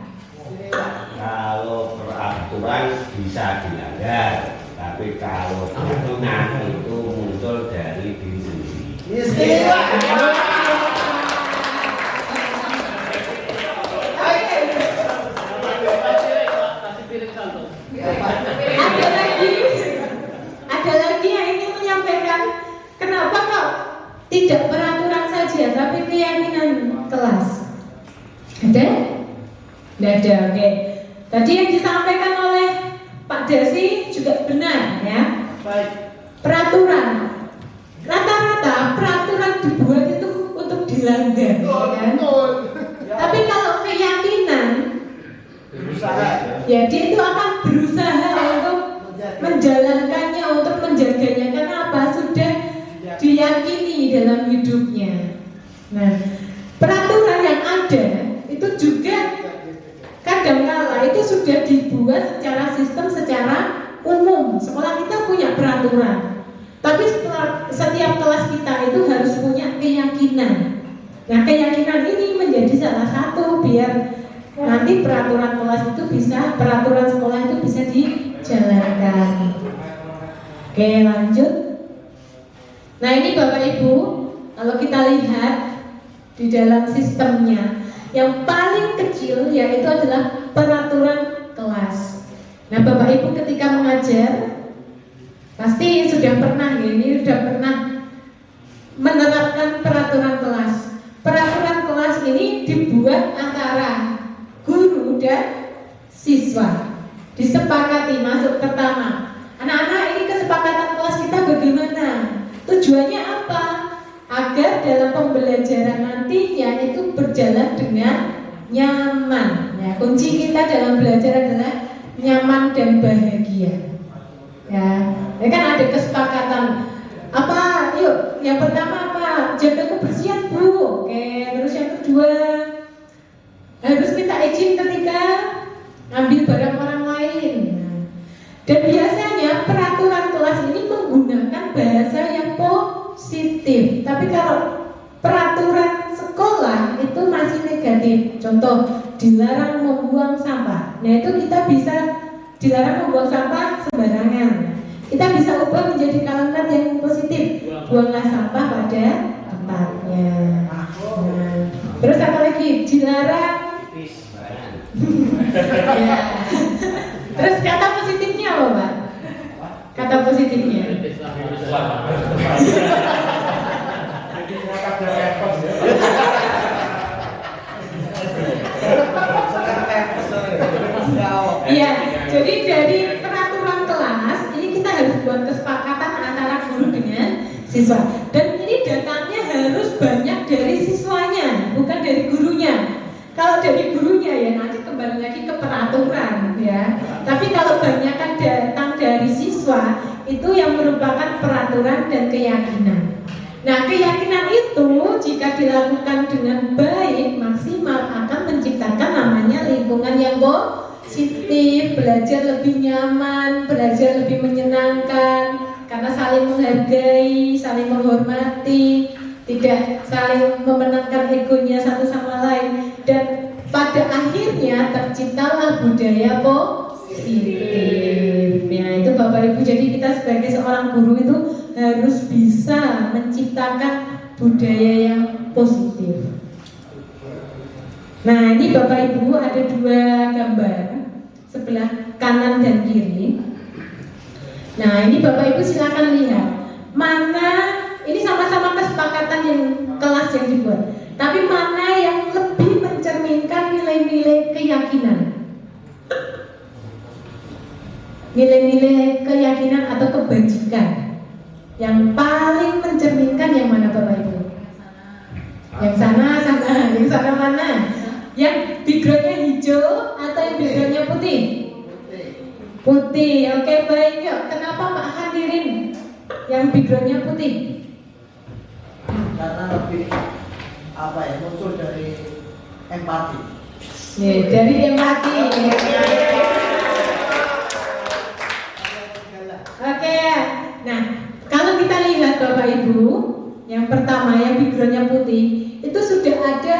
Kalau peraturan bisa dilanggar, tapi kalau peraturan itu muncul dari diri sendiri. Ada lagi yang ingin menyampaikan kenapa kok tidak peraturan saja tapi keyakinan kelas? Ada? Tidak ada, oke. Tadi yang disampaikan oleh Pak Desi juga benar ya. Baik. Peraturan, rata-rata peraturan dibuat itu untuk dilanggar, ya kan? Tapi kalau keyakinan, Berusaha. ya dia itu akan berusaha untuk menjalankannya, untuk menjaganya karena apa? Sudah diyakini dalam hidupnya. Nah, peraturan yang ada itu juga kadangkala itu sudah dibuat secara sistem, secara umum. Sekolah kita punya peraturan, tapi setiap kelas kita itu harus punya keyakinan. Nah, keyakinan ini menjadi salah satu biar nanti peraturan kelas itu bisa, peraturan sekolah itu bisa dijalankan. Oke, lanjut. Nah, ini Bapak Ibu, kalau kita lihat di dalam sistemnya, yang paling kecil yaitu adalah peraturan kelas. Nah, Bapak Ibu ketika mengajar pasti sudah pernah ya, ini sudah pernah menerapkan peraturan kelas. Peraturan kelas ini dibuat antara guru dan siswa. Disepakati masuk pertama. Anak-anak, ini kesepakatan kelas kita bagaimana? Tujuannya apa? Agar dalam pembelajaran nantinya itu berjalan dengan nyaman. Ya, kunci kita dalam belajar adalah nyaman dan bahagia. Ya kan ada kesepakatan. Apa? Yuk, yang pertama apa? Jaga kebersihan, Bu. Oke, terus yang kedua harus minta izin ketika ambil barang orang lain. Dan biasanya peraturan kelas ini menggunakan bahasa yang positif. Tapi kalau peraturan sekolah itu masih negatif. Contoh, dilarang membuang sampah. Nah, itu kita bisa dilarang membuang sampah sembarangan. Kita bisa ubah menjadi kalimat yang positif. Buanglah sampah pada tempatnya. Nah, terus apa lagi? Dilarang. Ya. Terus kata positifnya apa, Pak? Kata positifnya. Iya, jadi dari peraturan kelas ini kita harus buat kesepakatan antara guru dengan siswa. Dan ini datanya harus banyak dari siswanya, bukan dari gurunya. Kalau dari gurunya ya nanti kembali lagi ke peraturan ya. Tapi kalau banyakkan datang dari siswa itu yang merupakan peraturan dan keyakinan. Nah, keyakinan itu jika dilakukan dengan baik maksimal akan menciptakan namanya lingkungan yang positif, belajar lebih nyaman, belajar lebih menyenangkan karena saling menghargai, saling menghormati, tidak saling memenangkan egonya satu sama lain, dan pada akhirnya terciptalah budaya positif. Ya, itu Bapak Ibu, jadi kita sebagai seorang guru itu harus bisa menciptakan budaya yang positif. Nah, ini Bapak Ibu ada dua gambar sebelah kanan dan kiri. Nah, ini Bapak Ibu silakan lihat mana. Ini sama-sama kesepakatan yang kelas yang dibuat. Tapi mana yang lebih mencerminkan nilai-nilai keyakinan? Nilai-nilai keyakinan atau kebajikan. Yang paling mencerminkan yang mana Bapak Ibu? Yang sana, yang sana mana? Yang backgroundnya hijau atau yang backgroundnya putih? Putih, oke baik yuk. Kenapa Pak hadirin yang backgroundnya putih? Karena lebih apa ya, muncul dari empati. Ya, dari empati. dilihat Bapak Ibu, yang pertama yang backgroundnya putih, itu sudah ada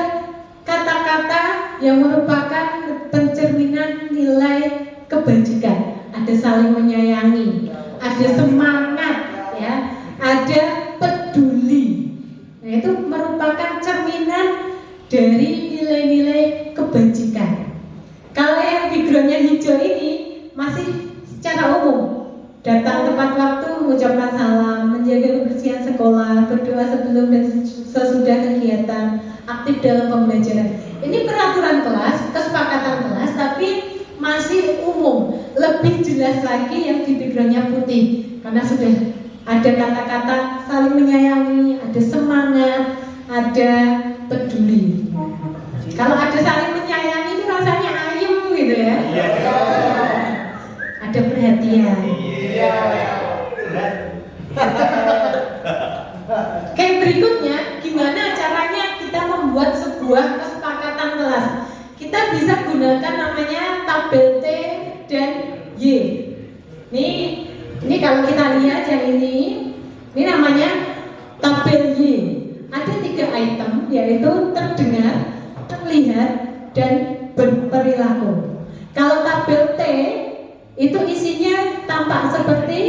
kata-kata yang merupakan pencerminan nilai kebajikan. Ada saling menyayangi, ada semangat, ya, ada peduli. Nah, itu merupakan cerminan dari nilai-nilai kebajikan. Kalau yang backgroundnya hijau ini masih secara umum, datang tepat waktu, mengucapkan salam, menjaga kebersihan sekolah, berdoa sebelum dan sesudah kegiatan, aktif dalam pembelajaran. Ini peraturan kelas, kesepakatan kelas, tapi masih umum. Lebih jelas lagi yang di backgroundnya putih, karena sudah ada kata-kata saling menyayangi, ada semangat, ada peduli. Kalau ada saling menyayangi itu rasanya ayem gitu ya. Ada perhatian. Oke, berikutnya gimana caranya kita membuat sebuah kesepakatan kelas. Kita bisa gunakan namanya tabel T dan Y. Ini kalau kita lihat yang ini namanya tabel Y. Ada 3 item, yaitu terdengar, terlihat, dan berperilaku. Kalau tabel T itu isinya tampak seperti,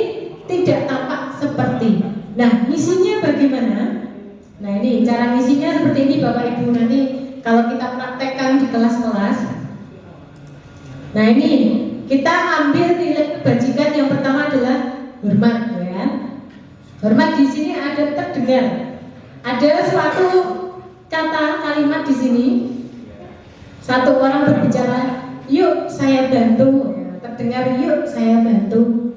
tidak tampak seperti. Nah, misinya bagaimana? Nah, ini cara misinya seperti ini Bapak Ibu, nanti kalau kita praktekkan di kelas-kelas. Nah, ini kita ambil nilai kebajikan. Yang pertama adalah hormat, ya. Hormat di sini ada terdengar. Ada suatu kata kalimat di sini. Satu orang berbicara, "Yuk saya bantu." Terdengar, "Yuk saya bantu."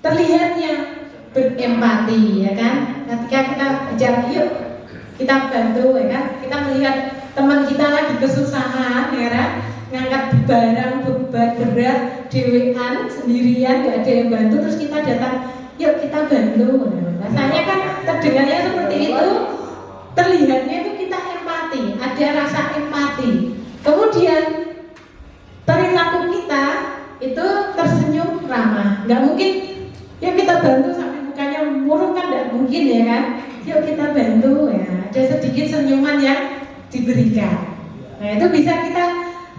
Terlihatnya berempati, ya kan? Ketika kita bicara, "Yuk kita bantu," ya kan? Kita melihat teman kita lagi kesusahan, ya kan? Ngangkat barang beban berat, dewean, sendirian, gak ada yang bantu, terus kita datang, "Yuk kita bantu." Rasanya kan terdengarnya seperti itu, terlihatnya itu kita empati, ada rasa empati. Kemudian perilaku kita itu tersenyum ramah. Nggak mungkin yuk kita bantu sampai mukanya murung, kan nggak mungkin, ya kan? Yuk kita bantu, ya. Ada sedikit senyuman yang diberikan. Nah, itu bisa kita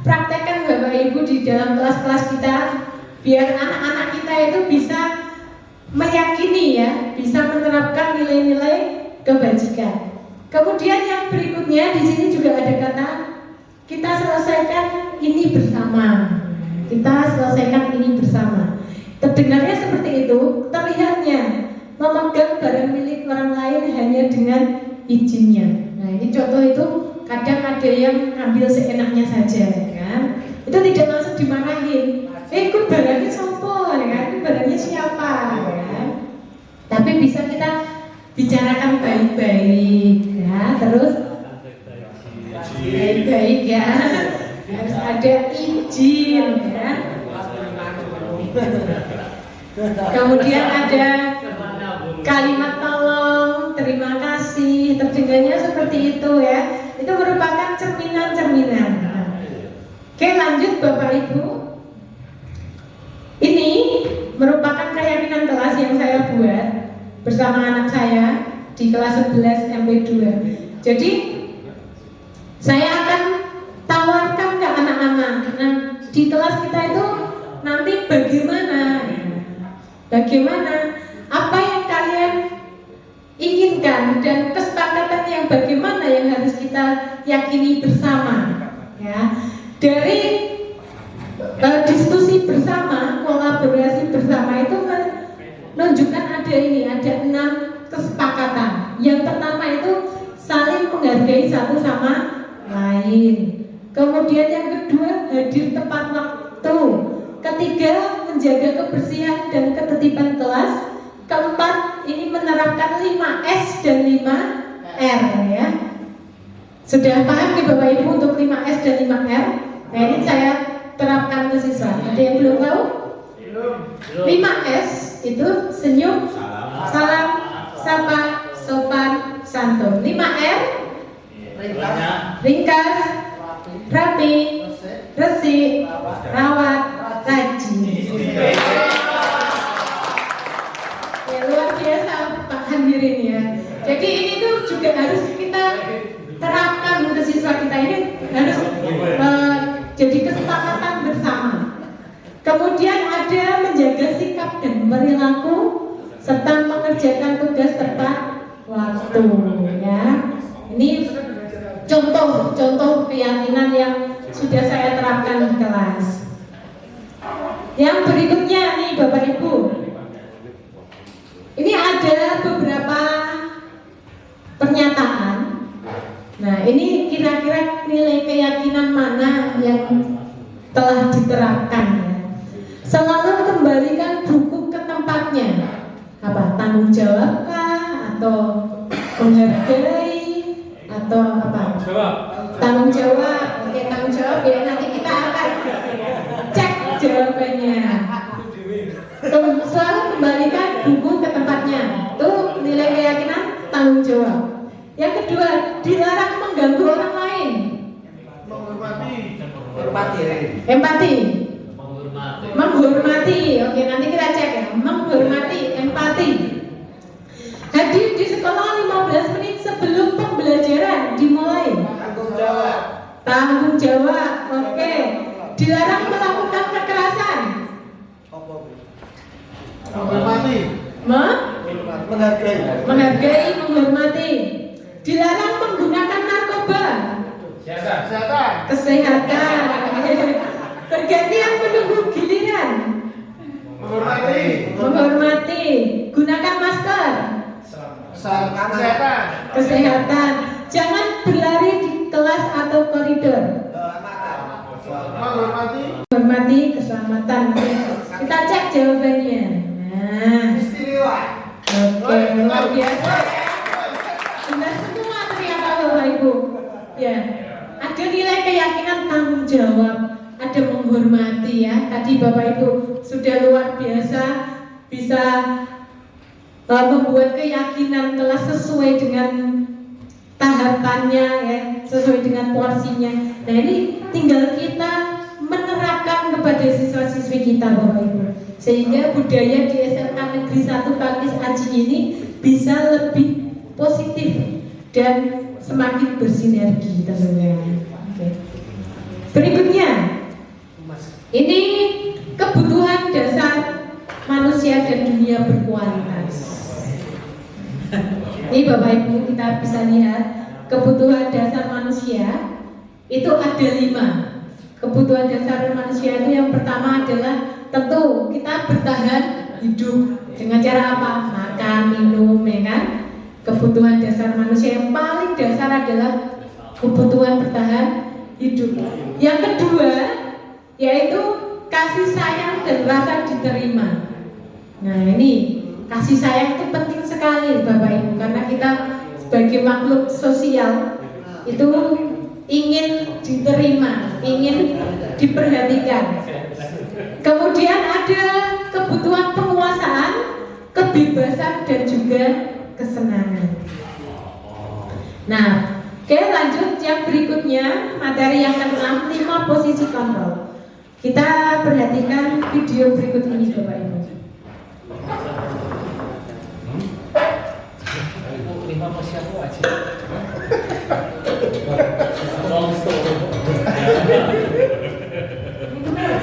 praktekkan Bapak Ibu di dalam kelas-kelas kita, biar anak-anak kita itu bisa meyakini, ya, bisa menerapkan nilai-nilai kebajikan. Kemudian yang berikutnya di sini juga ada kata kita selesaikan ini bersama. Kita selesaikan ini bersama. Terdengarnya seperti itu, terlihatnya memegang barang milik orang lain hanya dengan izinnya. Nah, ini contoh itu kadang ada yang ambil seenaknya saja, kan? Itu tidak langsung dimarahin. Kok barangnya sopo, kan? Itu barangnya siapa, kan? Tapi bisa kita bicarakan baik-baik, ya. Terus baik-baik, ya. Harus ada izin, ya. Kemudian ada kalimat tolong, terima kasih, terdengarnya seperti itu, ya. Itu merupakan cerminan-cerminan. Oke, lanjut Bapak Ibu. Ini merupakan keyakinan kelas yang saya buat bersama anak saya di kelas 11 MP2. Jadi saya akan tawarkan ke anak-anak. Nah, di kelas kita itu nanti bagaimana apa yang kalian inginkan dan kesepakatan yang bagaimana yang harus kita yakini bersama, ya. Dari diskusi bersama, kolaborasi bersama itu menunjukkan ada 6 kesepakatan. Yang pertama itu saling menghargai satu sama lain. Kemudian yang kedua, hadir tepat waktu. Ketiga, menjaga kebersihan dan ketertiban kelas. Keempat, ini menerapkan 5S dan 5R, ya. Sudah paham nih Bapak Ibu untuk 5S dan 5R? Nah, ini saya terapkan ke siswa. Ada yang belum tahu? 5S itu senyum, salam, sapa, sopan, santun. 5R ringkas, rapi, resik, rawat, rajin. Ya, luar biasa Pak Hadirin, ya. serta mengerjakan tugas tepat waktu ya. Ini contoh keyakinan yang sudah saya terapkan di kelas. Yang berikutnya nih Bapak Ibu, ini ada beberapa pernyataan. Nah, ini kira-kira nilai keyakinan mana yang telah diterapkan ya. Selalu kembalikan buku ke tempatnya. Apa? Tanggung jawab kah? Atau menghargai? Atau apa? Tanggung jawab. Oke, tanggung jawab ya. Nanti kita akan cek jawabannya. Selalu kembalikan buku ke tempatnya. Itu nilai keyakinan tanggung jawab. Yang kedua, dilarang mengganggu orang lain. Empati. Menghormati. Oke, nanti kita cek ya. Menghormati, empati. Hadir di sekolah 15 menit sebelum pembelajaran dimulai. Tanggung jawab. Oke. Dilarang melakukan kekerasan. Menghargai, menghormati. Dilarang menggunakan narkoba. Kesehatan. Bergantian menunggu giliran. Menghormati. Gunakan masker. Kesehatan. Jangan berlari di kelas atau koridor. Menghormati keselamatan. Kita cek jawabannya. Nah, oke, luar biasa. Benar semua ternyata Bapak Ibu. Ya, ada nilai keyakinan tanggung jawab, ada menghormati ya. Tadi Bapak Ibu sudah luar biasa bisa membuat keyakinan kelas sesuai dengan tahapannya ya, sesuai dengan porsinya. Nah, ini tinggal kita menerapkan kepada siswa-siswi kita Bapak Ibu, sehingga budaya di SMK Negeri 1 Pakis Aji ini bisa lebih positif dan semakin bersinergi tentunya. Oke. Berikutnya, ini kebutuhan dasar manusia dan dunia berkualitas. Ini Bapak Ibu kita bisa lihat kebutuhan dasar manusia itu ada 5. Kebutuhan dasar manusia itu yang pertama adalah tentu kita bertahan hidup dengan cara apa? Makan, minum, ya kan? Kebutuhan dasar manusia yang paling dasar adalah kebutuhan bertahan hidup. Yang kedua yaitu kasih sayang dan rasa diterima. Nah, ini kasih sayang itu penting sekali Bapak Ibu, karena kita sebagai makhluk sosial itu ingin diterima, ingin diperhatikan. Kemudian ada kebutuhan penguasaan, kebebasan dan juga kesenangan. Nah, oke, lanjut yang berikutnya, materi yang ke-6, 5 posisi kontrol. Kita perhatikan video berikut ini Bapak Ibu. 5 posisi aku aja.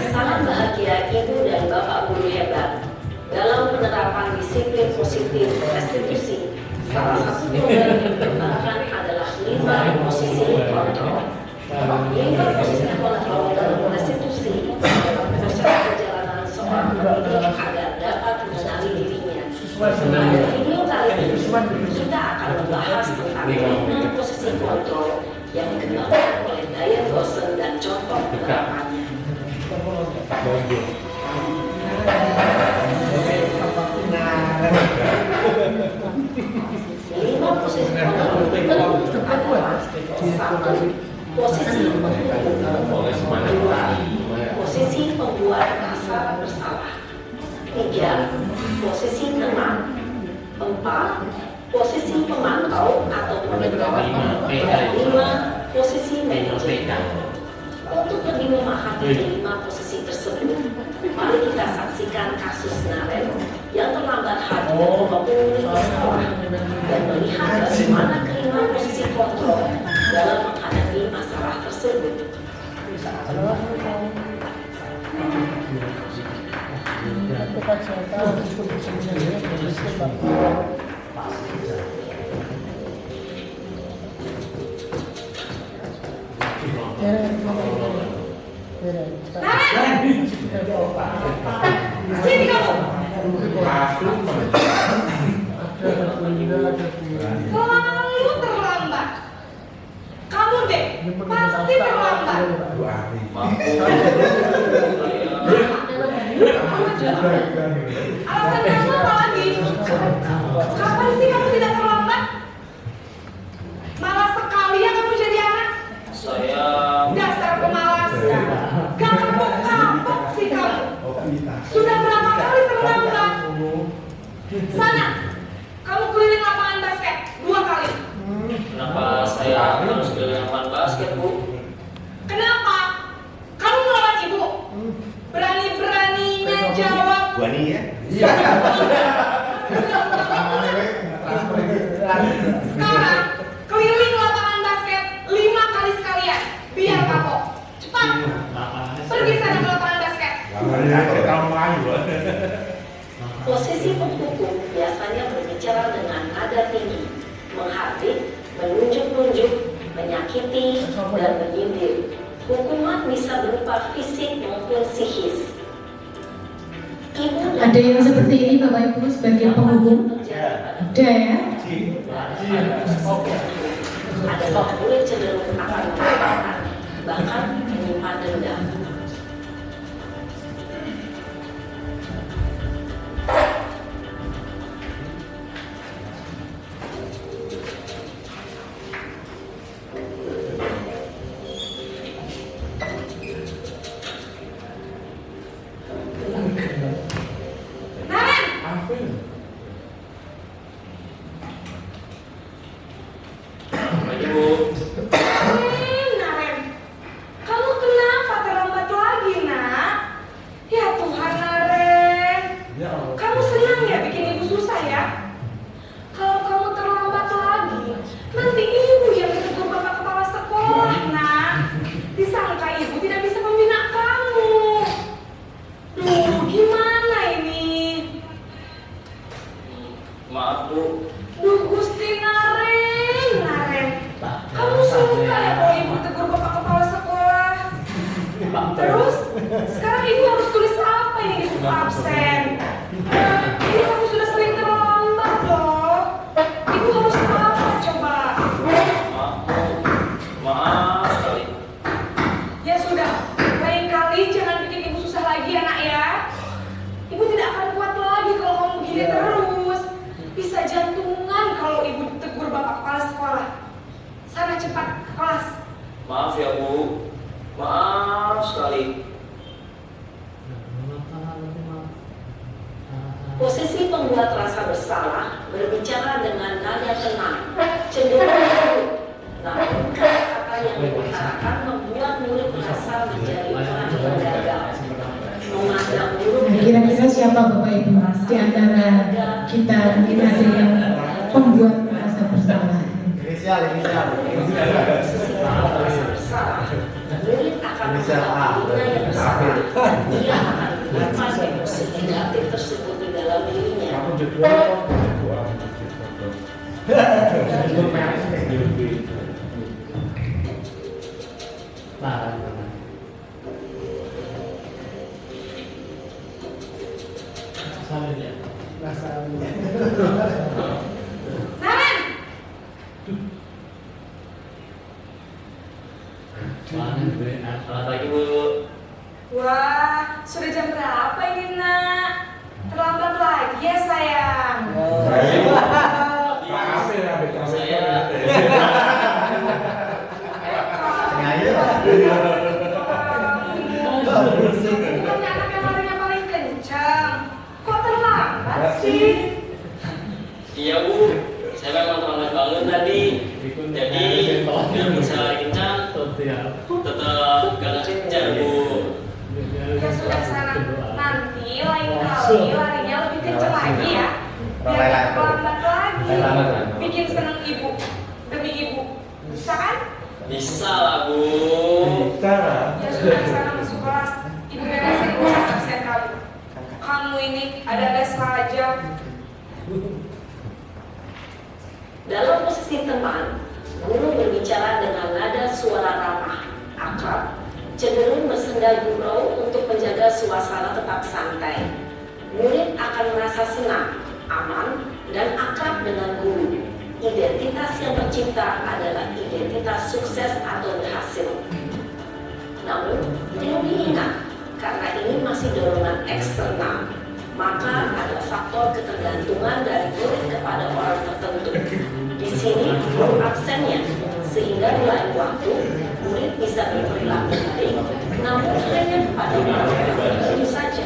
Sangat bahagia Ibu dan Bapak Guru hebat dalam penerapan disiplin positif restitusi. Salah satu program yang dikembangkan adalah 5 posisi kontrol. 5 posisi kontrol dalam restitusi adalah proses perjalanan seorang pendidik agar dapat mengenali dirinya. Pada video kali ini kita akan membahas tentang 5 posisi kontrol yang dikembangkan oleh Diane Lawson dan contoh penerapannya. 5 posisi kontrol adalah 1. Posisi pembuat rasa bersalah. 3. Posisi teman. 4. Posisi pemantau atau penegak. 5. Posisi manajer. Untuk lebih memahami 5 posisi tersebut, mari kita saksikan kasus Naren yang terlambat hadir memulih sekolah dan melihat bagaimana kelima posisi kontrol dalam menghadapi masalah tersebut. Sini kamu. Selalu terlambat. Kamu deh, pasti terlambat. Alasan kamu apa lagi? Kapan sih kamu tidak terlambat? Malas sekali ya kamu jadi anak. Dasar pemalas. Gak kapok-kapok sih kamu. Sudah berapa kali terlambat? Sana, kamu keliling lapangan basket 2 kali. Kenapa saya harus keliling lapangan basket, Bu? Kenapa? Kamu melawan ibu. Berani-beraninya jawab. Buani ya? Sekarang keliling lapangan basket 5 kali sekalian. Biar kapok. Cepat. Pergi sana ke lapangan basket. Posisi penghukum biasanya berbicara dengan nada tinggi, menghardik, menunjuk-nunjuk, menyakiti, dan menyindir. Hukuman bisa berupa fisik maupun psikis. Ibu dan Ada yang seperti ini Bapak Ibu sebagai penghukum? Ada ya? ada yang boleh cenderung akan mengatakan, bahkan menyimpan dendam. Naren, kamu kenapa terlambat lagi, nak? Ya Tuhan, Naren. Kamu senang ya bikin ibu susah ya? Kalau kamu terlambat lagi, nanti ibu yang ditegur bapak kepala sekolah, nak. Disangka ibu tidak bisa membina kamu. Duh, gimana ini? Maaf, Bu. Duh, Gusti Naren. Kamu suka ya kalau ibu tegur bapak kepala sekolah? Terus, sekarang ibu harus tulis apa ini di buku absen? Ini kamu sudah sering terlambat loh. Ibu harus apa coba? Maaf, Bu. Maaf sekali. Ya sudah, lain kali jangan bikin ibu susah lagi ya nak ya. Ibu tidak akan kuat lagi kalau kamu begini terus. Bisa jantungan kalau ibu tegur bapak kepala sekolah. Sana cepat ke kelas. Maaf ya, Bu. Maaf sekali. Posisi pembuat rasa bersalah berbicara dengan nada tenang, cenderung lembut. Namun kata-kata yang diutarakan membuat murid merasa menjadi orang yang gagal. Memandang murid Nah, kira-kira siapa Bapak Ibu di antara kita mungkin ada yang pembuat merasa bersalah? Inisial. posisi pembuat rasa bersalah. Murid akan menganggap dirinya yang bersalah. Dia akan menyimpan emosi negatif tersebut di dalam dirinya. Naren, Selamat pagi, Bu. wah sudah jam berapa ini nak? Terlambat lagi ya sayang. Bukannya anak yang larinya paling kencang. Kok terlambat sih? Iya, Bu. Saya memang terlambat banget tadi. Jadi, biar bisa lari kencang, tetap gak kencang, Bu. Ya sudah sana. Nanti lain kali larinya lebih kencang lagi ya. Biar gak terlambat lagi. Bikin seneng ibu demi ibu. Bisa kan? Bisa lah, Bu. Ya sudah sana masuk kelas. Ibu beresin urusan absen kamu. Kamu ini ada-ada saja. Dalam posisi teman, guru berbicara dengan nada suara ramah, cenderung bersenda gurau untuk menjaga suasana tetap santai. Murid akan merasa senang, aman, dan akrab dengan guru. Identitas yang tercipta adalah identitas sukses atau berhasil. Namun, perlu diingat, karena ini masih dorongan eksternal, maka ada faktor ketergantungan dari murid kepada orang tertentu. Di sini guru absennya, sehingga di lain waktu murid bisa berperilaku baik, namun hanya pada orang tertentu saja.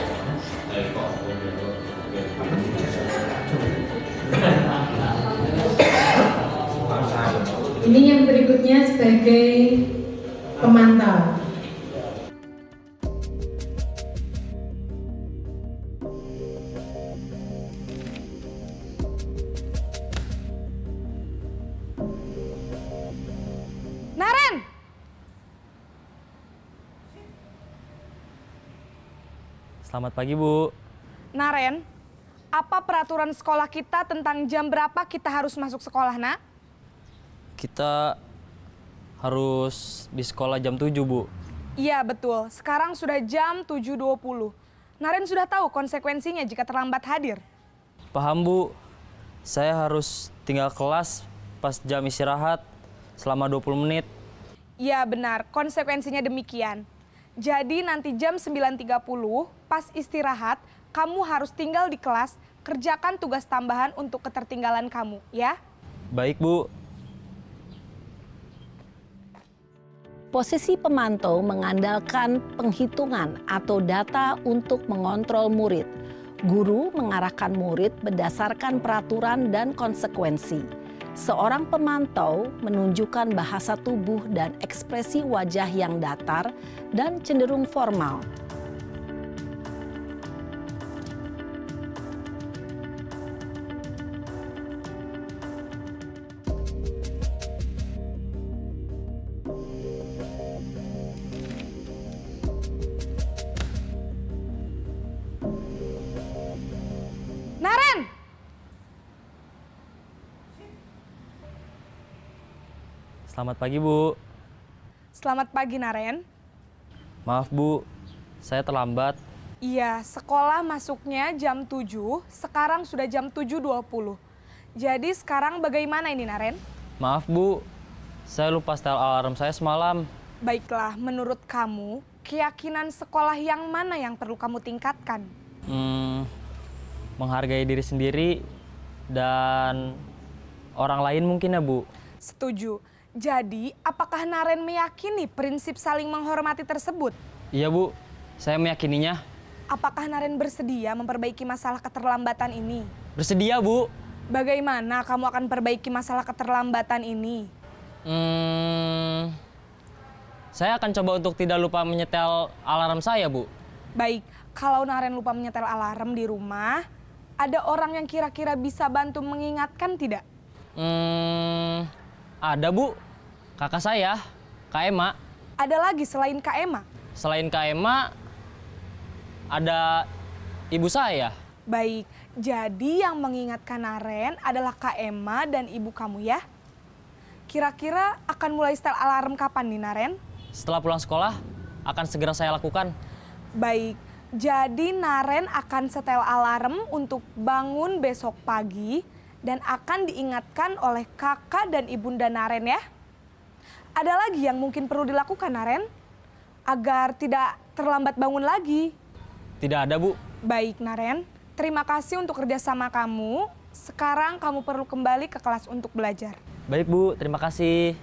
Ini yang berikutnya sebagai pemantau. Naren! Selamat pagi, Bu. Naren, apa peraturan sekolah kita tentang jam berapa kita harus masuk sekolah, nak? Kita harus di sekolah jam 7, Bu. Iya, betul. Sekarang sudah jam 7.20. Naren sudah tahu konsekuensinya jika terlambat hadir. Paham, Bu. Saya harus tinggal kelas pas jam istirahat selama 20 menit. Iya, benar. Konsekuensinya demikian. Jadi nanti jam 9.30 pas istirahat, kamu harus tinggal di kelas, kerjakan tugas tambahan untuk ketertinggalan kamu, ya? Baik, Bu. Posisi pemantau mengandalkan penghitungan atau data untuk mengontrol murid. Guru mengarahkan murid berdasarkan peraturan dan konsekuensi. Seorang pemantau menunjukkan bahasa tubuh dan ekspresi wajah yang datar dan cenderung formal. Naren! Selamat pagi, Bu. Selamat pagi, Naren. Maaf, Bu. Saya terlambat. Iya, sekolah masuknya jam 7, sekarang sudah jam 7.20. Jadi sekarang bagaimana ini, Naren? Maaf, Bu. Saya lupa setel alarm saya semalam. Baiklah, menurut kamu, keyakinan sekolah yang mana yang perlu kamu tingkatkan? Menghargai diri sendiri dan orang lain mungkin ya, Bu. Setuju. Jadi, apakah Naren meyakini prinsip saling menghormati tersebut? Iya, Bu. Saya meyakininya. Apakah Naren bersedia memperbaiki masalah keterlambatan ini? Bersedia, Bu. Bagaimana kamu akan perbaiki masalah keterlambatan ini? Saya akan coba untuk tidak lupa menyetel alarm saya, Bu. Baik, kalau Naren lupa menyetel alarm di rumah, ada orang yang kira-kira bisa bantu mengingatkan tidak? Ada, Bu. Kakak saya, Kak Ema. Ada lagi selain Kak Ema? Selain Kak Ema, ada ibu saya. Baik, jadi yang mengingatkan Naren adalah Kak Ema dan ibu kamu ya? Kira-kira akan mulai setel alarm kapan nih, Naren? Setelah pulang sekolah, akan segera saya lakukan. Baik, jadi Naren akan setel alarm untuk bangun besok pagi dan akan diingatkan oleh kakak dan ibunda Naren ya. Ada lagi yang mungkin perlu dilakukan, Naren? Agar tidak terlambat bangun lagi. Tidak ada, Bu. Baik, Naren. Terima kasih untuk kerjasama kamu. Sekarang kamu perlu kembali ke kelas untuk belajar. Baik, Bu. Terima kasih.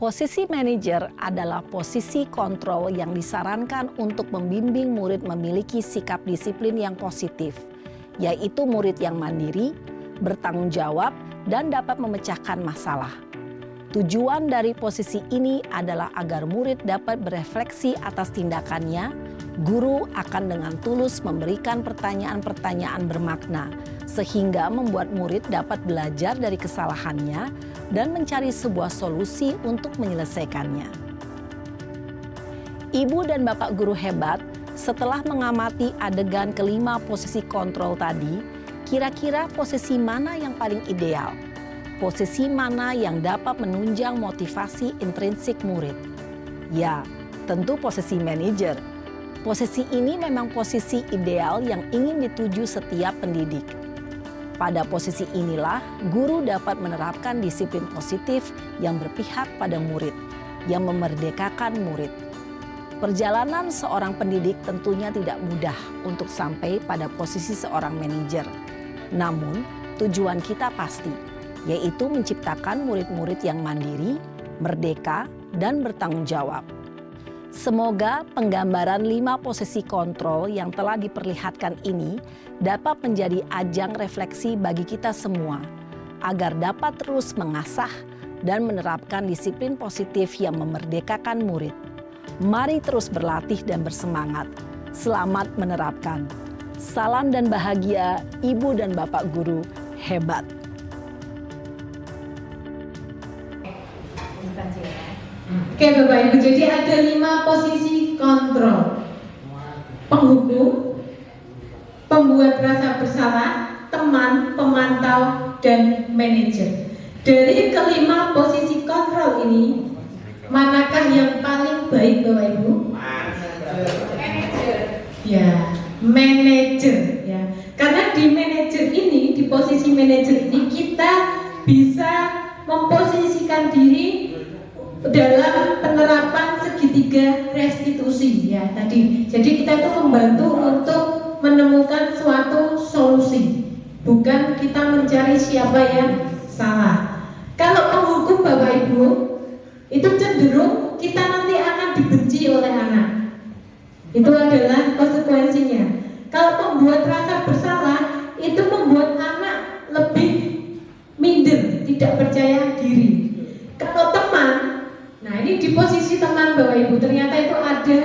Posisi manajer adalah posisi kontrol yang disarankan untuk membimbing murid memiliki sikap disiplin yang positif, yaitu murid yang mandiri, bertanggung jawab, dan dapat memecahkan masalah. Tujuan dari posisi ini adalah agar murid dapat berefleksi atas tindakannya. Guru akan dengan tulus memberikan pertanyaan-pertanyaan bermakna, sehingga membuat murid dapat belajar dari kesalahannya dan mencari sebuah solusi untuk menyelesaikannya. Ibu dan Bapak guru hebat, setelah mengamati adegan kelima posisi kontrol tadi, kira-kira posisi mana yang paling ideal? Posisi mana yang dapat menunjang motivasi intrinsik murid? Ya, tentu posisi manajer. Posisi ini memang posisi ideal yang ingin dituju setiap pendidik. Pada posisi inilah, guru dapat menerapkan disiplin positif yang berpihak pada murid, yang memerdekakan murid. Perjalanan seorang pendidik tentunya tidak mudah untuk sampai pada posisi seorang manajer. Namun, tujuan kita pasti, yaitu menciptakan murid-murid yang mandiri, merdeka, dan bertanggung jawab. Semoga penggambaran 5 posisi kontrol yang telah diperlihatkan ini dapat menjadi ajang refleksi bagi kita semua, agar dapat terus mengasah dan menerapkan disiplin positif yang memerdekakan murid. Mari terus berlatih dan bersemangat. Selamat menerapkan. Salam dan bahagia, Ibu dan Bapak Guru hebat. Oke Bapak Ibu, jadi ada 5 posisi kontrol. Penghukum, pembuat rasa bersalah, teman, pemantau, dan manajer. Dari kelima posisi kontrol ini, manakah yang paling baik Bapak Ibu? Manajer. Ya, manajer ya. Karena di manajer ini, di posisi manajer ini kita bisa memposisikan diri dalam penerapan segitiga restitusi ya tadi. Jadi kita itu membantu untuk menemukan suatu solusi, bukan kita mencari siapa yang salah. Kalau penghukum Bapak Ibu itu cenderung kita nanti akan dibenci oleh anak. Itu adalah konsekuensinya. Kalau pembuat rasa bersalah itu membuat anak lebih minder, tidak percaya diri. Kalau teman, nah ini di posisi teman Bapak Ibu ternyata itu ada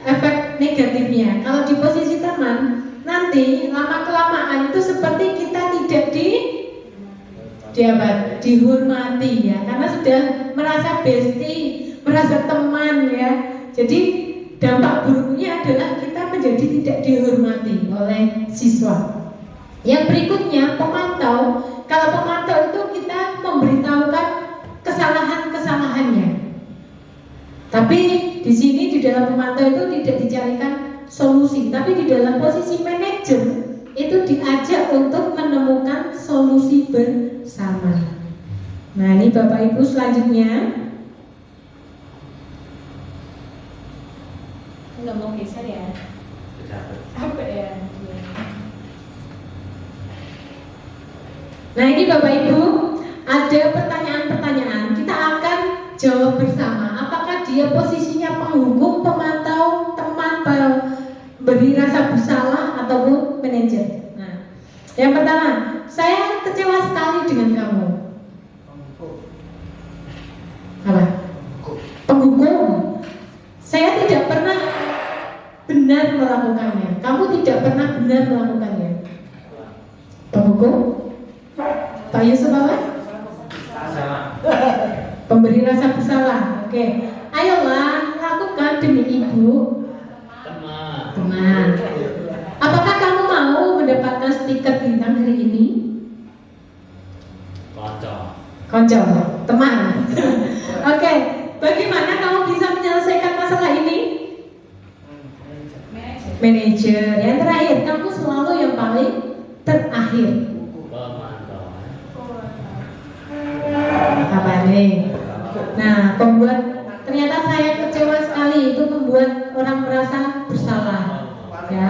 efek negatifnya. Kalau di posisi teman nanti lama-kelamaan itu seperti kita tidak dihormati ya, karena sudah merasa bestie, merasa teman ya. Jadi dampak buruknya adalah kita menjadi tidak dihormati oleh siswa. Yang berikutnya pemantau. Kalau pemantau itu kita memberitahukan kesalahan-kesalahannya. Tapi di sini di dalam pemantau itu tidak dicarikan solusi, tapi di dalam posisi manajer itu diajak untuk menemukan solusi bersama. Nah ini Bapak Ibu selanjutnya. Nggak mau geser ya? Apa ya? Nah ini Bapak Ibu ada pertanyaan-pertanyaan. Kita akan jawab bersama. Apakah dia posisinya penghukum, pemantau, teman, beri rasa bersalah ataupun manajer? Nah, yang pertama, saya kecewa sekali dengan kamu. Apa? Penghukum. Saya tidak pernah benar melakukannya. Kamu tidak pernah benar melakukannya. Penghukum. Pak Yusuf apa? Pemberi rasa bersalah. Oke. Ayolah lakukan demi ibu. Teman. Apakah kamu mau mendapatkan stiker bintang hari ini? Konco. Teman. Oke. Bagaimana kamu bisa menyelesaikan masalah ini? Manajer. Yang terakhir, kamu selalu yang paling terakhir. Apa nih? Nah, ternyata saya kecewa sekali, itu membuat orang merasa bersalah. Ya,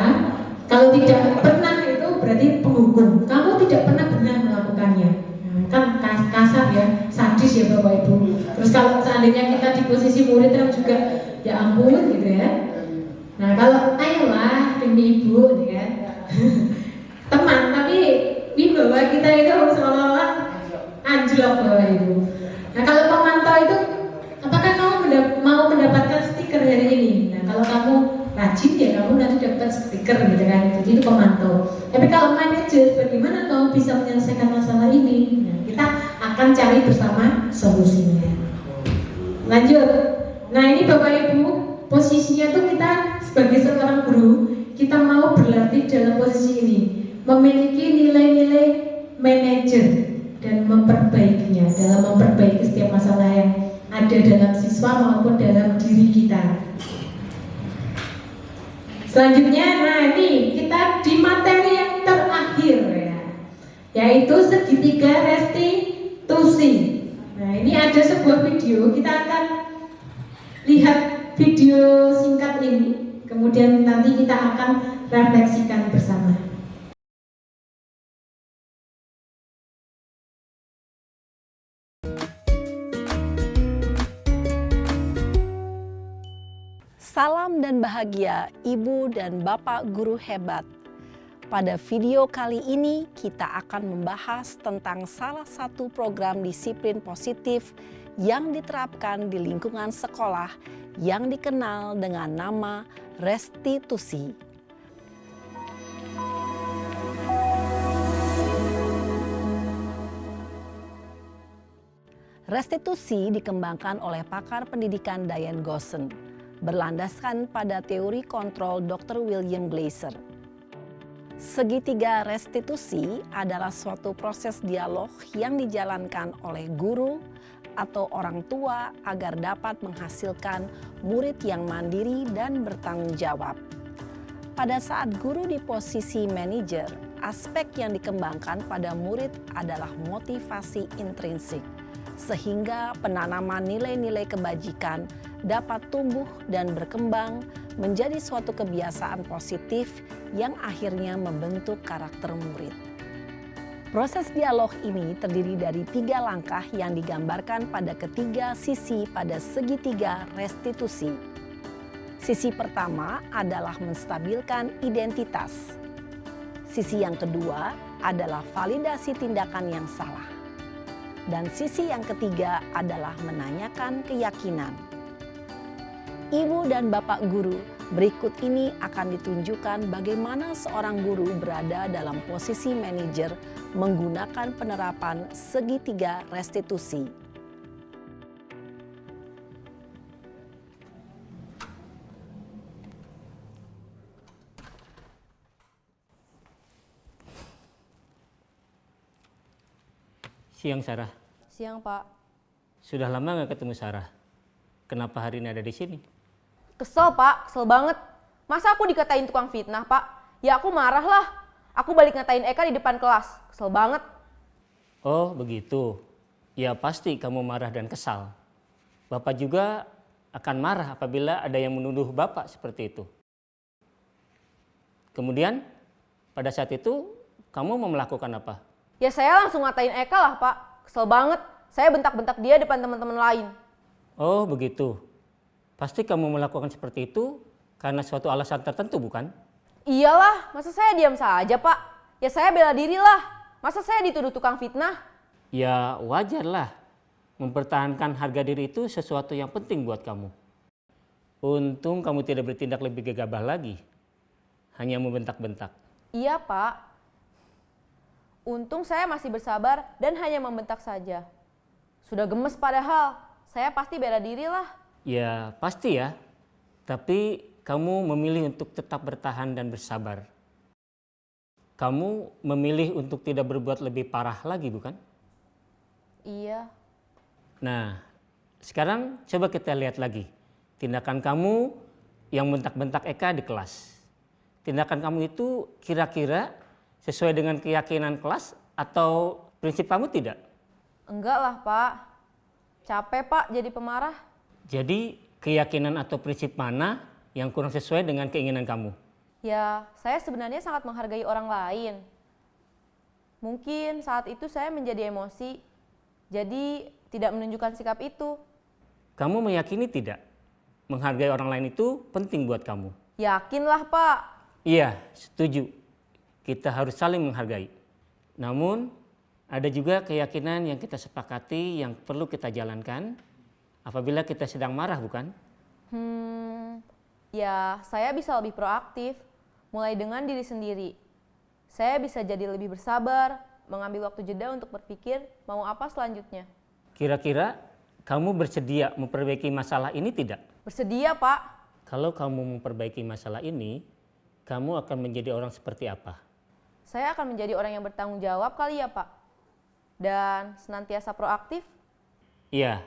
kalau tidak pernah itu berarti penghukum. Kamu tidak pernah benar melakukannya. Nah, kan kasar ya, sadis ya Bapak Ibu. Terus kalau seandainya kita di posisi murid kan juga ya ampun gitu ya. Nah, kalau ayolah demi ibu, gitu kan. Teman, tapi wibawa kita itu seolah-olah anjlok Bapak Ibu. Nah kalau pemantau itu, apakah kamu mau mendapatkan stiker hari ini? Nah kalau kamu rajin ya kamu nanti dapat stiker gitu kan. Jadi itu pemantau. Tapi kalau manajer, bagaimana kamu bisa menyelesaikan masalah ini? Nah kita akan cari bersama solusinya. Lanjut. Nah ini Bapak Ibu, posisinya tuh kita sebagai seorang guru, kita mau berlatih dalam posisi ini, memiliki nilai-nilai manajer dan memperbaikinya dalam memperbaiki setiap masalah yang ada dalam siswa maupun dalam diri kita. Selanjutnya, nah ini kita di materi yang terakhir ya, yaitu segitiga restitusi. Nah ini ada sebuah video, kita akan lihat video singkat ini, kemudian nanti kita akan refleksikan bersama. Salam dan bahagia Ibu dan Bapak guru hebat. Pada video kali ini kita akan membahas tentang salah satu program disiplin positif yang diterapkan di lingkungan sekolah yang dikenal dengan nama restitusi. Restitusi dikembangkan oleh pakar pendidikan Diane Gosson, berlandaskan pada teori kontrol Dr. William Glasser. Segitiga restitusi adalah suatu proses dialog yang dijalankan oleh guru atau orang tua agar dapat menghasilkan murid yang mandiri dan bertanggung jawab. Pada saat guru di posisi manajer, aspek yang dikembangkan pada murid adalah motivasi intrinsik, sehingga penanaman nilai-nilai kebajikan dapat tumbuh dan berkembang menjadi suatu kebiasaan positif yang akhirnya membentuk karakter murid. Proses dialog ini terdiri dari 3 langkah yang digambarkan pada ketiga sisi pada segitiga restitusi. Sisi pertama adalah menstabilkan identitas. Sisi yang kedua adalah validasi tindakan yang salah. Dan sisi yang ketiga adalah menanyakan keyakinan. Ibu dan Bapak guru, berikut ini akan ditunjukkan bagaimana seorang guru berada dalam posisi manajer menggunakan penerapan segitiga restitusi. Siang Sarah. Siang Pak. Sudah lama nggak ketemu Sarah? Kenapa hari ini ada di sini? Kesel Pak, kesel banget. Masa aku dikatain tukang fitnah Pak? Ya aku marah lah. Aku balik ngatain Eka di depan kelas. Kesel banget. Oh begitu. Ya pasti kamu marah dan kesal. Bapak juga akan marah apabila ada yang menuduh Bapak seperti itu. Kemudian pada saat itu kamu mau melakukan apa? Ya saya langsung ngatain Eka lah Pak. Kesel banget. Saya bentak-bentak dia depan teman-teman lain. Oh begitu. Pasti kamu melakukan seperti itu karena suatu alasan tertentu bukan? Iyalah, masa saya diam saja Pak? Ya saya bela diri lah. Masa saya dituduh tukang fitnah? Ya wajarlah. Mempertahankan harga diri itu sesuatu yang penting buat kamu. Untung kamu tidak bertindak lebih gegabah lagi. Hanya membentak-bentak. Iya Pak. Untung saya masih bersabar dan hanya membentak saja. Sudah gemes padahal. Saya pasti bela diri lah. Ya pasti ya. Tapi kamu memilih untuk tetap bertahan dan bersabar. Kamu memilih untuk tidak berbuat lebih parah lagi bukan? Iya. Nah, sekarang coba kita lihat lagi. Tindakan kamu yang bentak-bentak Eka di kelas. Tindakan kamu itu kira-kira sesuai dengan keyakinan kelas atau prinsip kamu tidak? Enggak lah Pak. Capek Pak jadi pemarah. Jadi keyakinan atau prinsip mana yang kurang sesuai dengan keinginan kamu? Ya, saya sebenarnya sangat menghargai orang lain. Mungkin saat itu saya menjadi emosi, jadi tidak menunjukkan sikap itu. Kamu meyakini tidak? Menghargai orang lain itu penting buat kamu. Yakinlah Pak. Iya, setuju. Kita harus saling menghargai. Namun, ada juga keyakinan yang kita sepakati yang perlu kita jalankan apabila kita sedang marah, bukan? Ya saya bisa lebih proaktif, mulai dengan diri sendiri. Saya bisa jadi lebih bersabar, mengambil waktu jeda untuk berpikir mau apa selanjutnya. Kira-kira kamu bersedia memperbaiki masalah ini tidak? Bersedia Pak. Kalau kamu memperbaiki masalah ini, kamu akan menjadi orang seperti apa? Saya akan menjadi orang yang bertanggung jawab kali ya Pak. Dan senantiasa proaktif. Iya,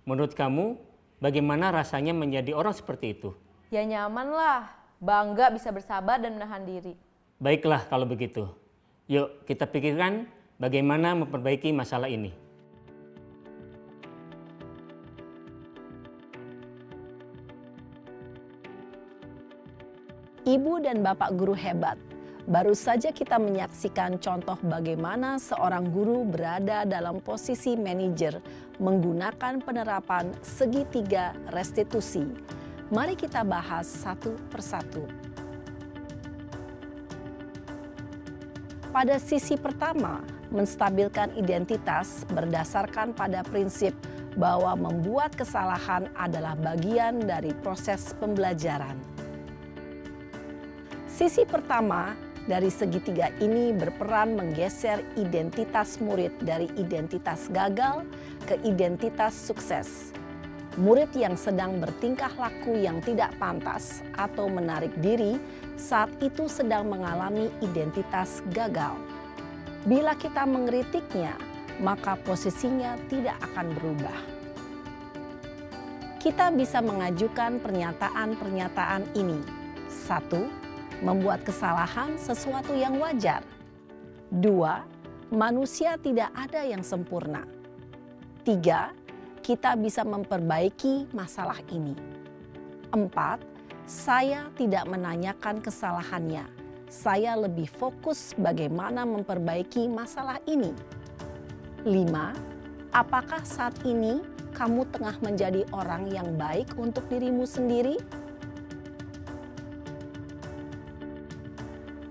Menurut kamu, bagaimana rasanya menjadi orang seperti itu? Ya nyaman lah, bangga bisa bersabar dan menahan diri. Baiklah kalau begitu. Yuk kita pikirkan bagaimana memperbaiki masalah ini. Ibu dan Bapak guru hebat. Baru saja kita menyaksikan contoh bagaimana seorang guru berada dalam posisi manajer menggunakan penerapan segitiga restitusi. Mari kita bahas satu persatu. Pada sisi pertama, menstabilkan identitas berdasarkan pada prinsip bahwa membuat kesalahan adalah bagian dari proses pembelajaran. Sisi pertama dari segitiga ini berperan menggeser identitas murid dari identitas gagal ke identitas sukses. Murid yang sedang bertingkah laku yang tidak pantas atau menarik diri saat itu sedang mengalami identitas gagal. Bila kita mengkritiknya, maka posisinya tidak akan berubah. Kita bisa mengajukan pernyataan-pernyataan ini. 1. Membuat kesalahan sesuatu yang wajar. 2. Manusia tidak ada yang sempurna. 3. Kita bisa memperbaiki masalah ini. 4. Saya tidak menanyakan kesalahannya. Saya lebih fokus bagaimana memperbaiki masalah ini. 5. Apakah saat ini kamu tengah menjadi orang yang baik untuk dirimu sendiri?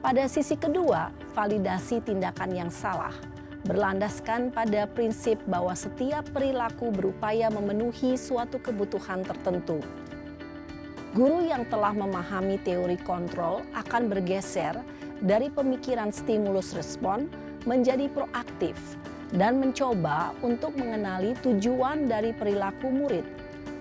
Pada sisi kedua, validasi tindakan yang salah berlandaskan pada prinsip bahwa setiap perilaku berupaya memenuhi suatu kebutuhan tertentu. Guru yang telah memahami teori kontrol akan bergeser dari pemikiran stimulus respon menjadi proaktif dan mencoba untuk mengenali tujuan dari perilaku murid.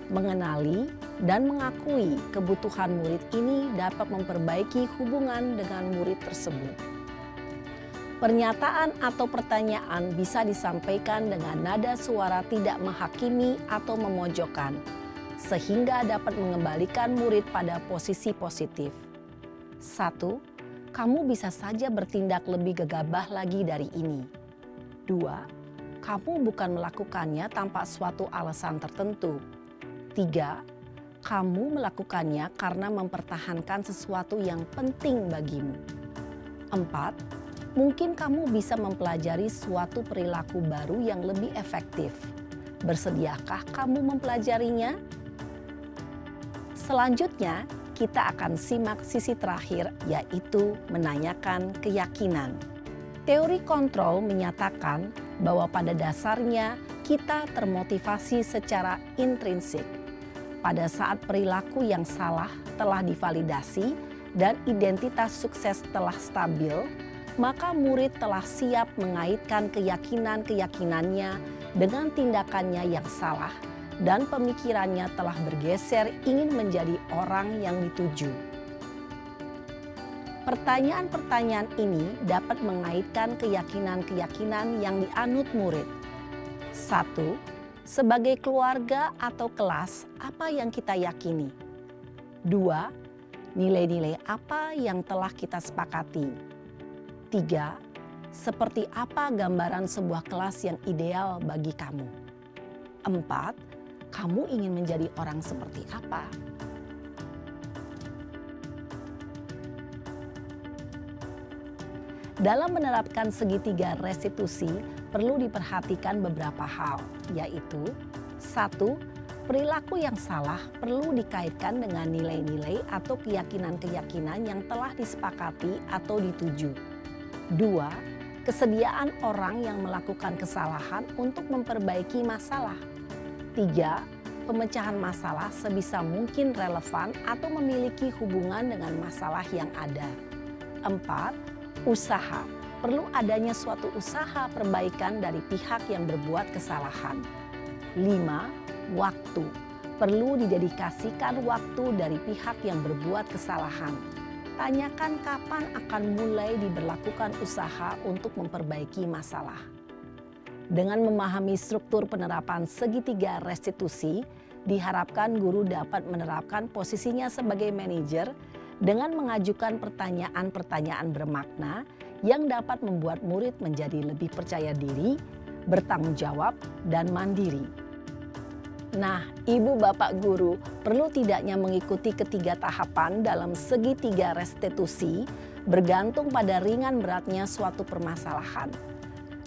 Mengenali dan mengakui kebutuhan murid ini dapat memperbaiki hubungan dengan murid tersebut. Pernyataan atau pertanyaan bisa disampaikan dengan nada suara tidak menghakimi atau memojokkan, sehingga dapat mengembalikan murid pada posisi positif. 1. Kamu bisa saja bertindak lebih gegabah lagi dari ini. 2. Kamu bukan melakukannya tanpa suatu alasan tertentu. 3. Kamu melakukannya karena mempertahankan sesuatu yang penting bagimu. 4. Mungkin kamu bisa mempelajari suatu perilaku baru yang lebih efektif. Bersediakah kamu mempelajarinya? Selanjutnya, kita akan simak sisi terakhir, yaitu menanyakan keyakinan. Teori kontrol menyatakan bahwa pada dasarnya kita termotivasi secara intrinsik. Pada saat perilaku yang salah telah divalidasi dan identitas sukses telah stabil, maka murid telah siap mengaitkan keyakinan-keyakinannya dengan tindakannya yang salah dan pemikirannya telah bergeser ingin menjadi orang yang dituju. Pertanyaan-pertanyaan ini dapat mengaitkan keyakinan-keyakinan yang dianut murid. 1. Sebagai keluarga atau kelas, apa yang kita yakini? 2. Nilai-nilai apa yang telah kita sepakati? 3. Seperti apa gambaran sebuah kelas yang ideal bagi kamu? 4. Kamu ingin menjadi orang seperti apa? Dalam menerapkan segitiga restitusi, perlu diperhatikan beberapa hal, yaitu 1. Perilaku yang salah perlu dikaitkan dengan nilai-nilai atau keyakinan-keyakinan yang telah disepakati atau dituju. 2. Kesediaan orang yang melakukan kesalahan untuk memperbaiki masalah. 3. Pemecahan masalah sebisa mungkin relevan atau memiliki hubungan dengan masalah yang ada. 4. Usaha. Perlu adanya suatu usaha perbaikan dari pihak yang berbuat kesalahan. 5. Waktu. Perlu didedikasikan waktu dari pihak yang berbuat kesalahan. Tanyakan kapan akan mulai diberlakukan usaha untuk memperbaiki masalah. Dengan memahami struktur penerapan segitiga restitusi, diharapkan guru dapat menerapkan posisinya sebagai manajer dengan mengajukan pertanyaan-pertanyaan bermakna yang dapat membuat murid menjadi lebih percaya diri, bertanggung jawab, dan mandiri. Nah, Ibu Bapak Guru perlu tidaknya mengikuti ketiga tahapan dalam segitiga restitusi bergantung pada ringan beratnya suatu permasalahan.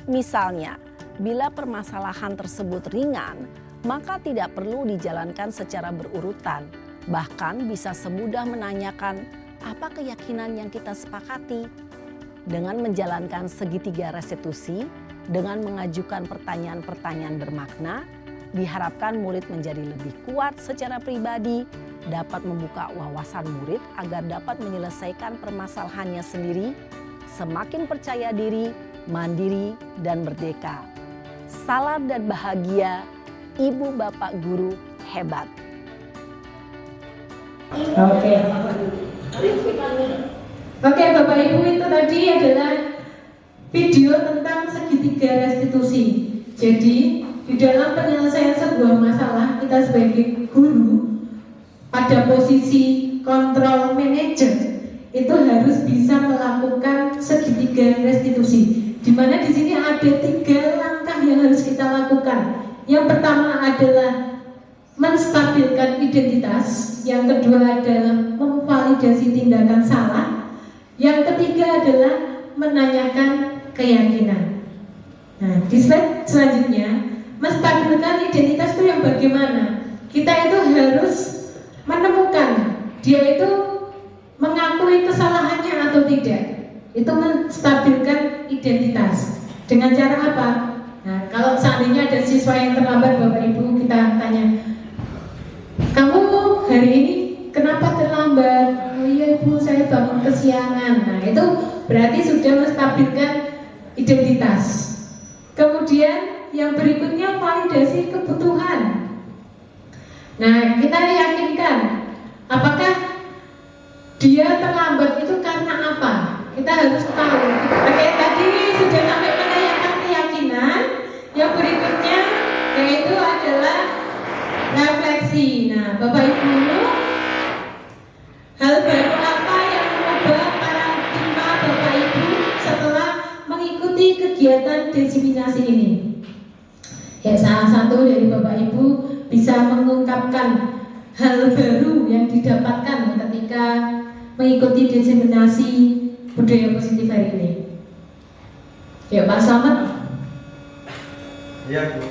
Misalnya, bila permasalahan tersebut ringan, maka tidak perlu dijalankan secara berurutan. Bahkan bisa semudah menanyakan apa keyakinan yang kita sepakati. Dengan menjalankan segitiga restitusi, dengan mengajukan pertanyaan-pertanyaan bermakna, diharapkan murid menjadi lebih kuat secara pribadi, dapat membuka wawasan murid agar dapat menyelesaikan permasalahannya sendiri, semakin percaya diri, mandiri, dan merdeka. Salam dan bahagia, Ibu Bapak Guru hebat. Oke, Bapak Ibu, itu tadi adalah video tentang segitiga restitusi. Jadi di dalam penyelesaian sebuah masalah, kita sebagai guru pada posisi kontrol manager itu harus bisa melakukan segitiga restitusi. Di mana di sini ada 3 langkah yang harus kita lakukan. Yang pertama adalah menstabilkan identitas, yang kedua adalah memvalidasi tindakan salah, yang ketiga adalah menanyakan keyakinan. Nah, di slide selanjutnya, menstabilkan identitas itu yang bagaimana? Kita itu harus menemukan dia itu mengakui kesalahannya atau tidak. Itu menstabilkan identitas. Dengan cara apa? Nah, kalau seandainya ada siswa yang terlambat, Bapak Ibu, kita tanya, kamu hari ini kenapa terlambat? Oh iya Ibu, saya bangun kesiangan. Nah, itu berarti sudah menstabilkan identitas. Kemudian yang berikutnya validasi kebutuhan. Nah, kita yakinkan apakah dia terlambat itu karena apa? Kita harus tahu. Oke, tadi sudah sampai menanyakan keyakinan. Yang berikutnya yaitu adalah refleksi. Nah, Bapak Ibu, hal baru apa yang mengubah paradigma Bapak Ibu setelah mengikuti kegiatan diseminasi ini? Ya, salah satu dari Bapak Ibu bisa mengungkapkan hal baru yang didapatkan ketika mengikuti diseminasi budaya positif hari ini. Ya, Pak Slamet. Iya, Bu.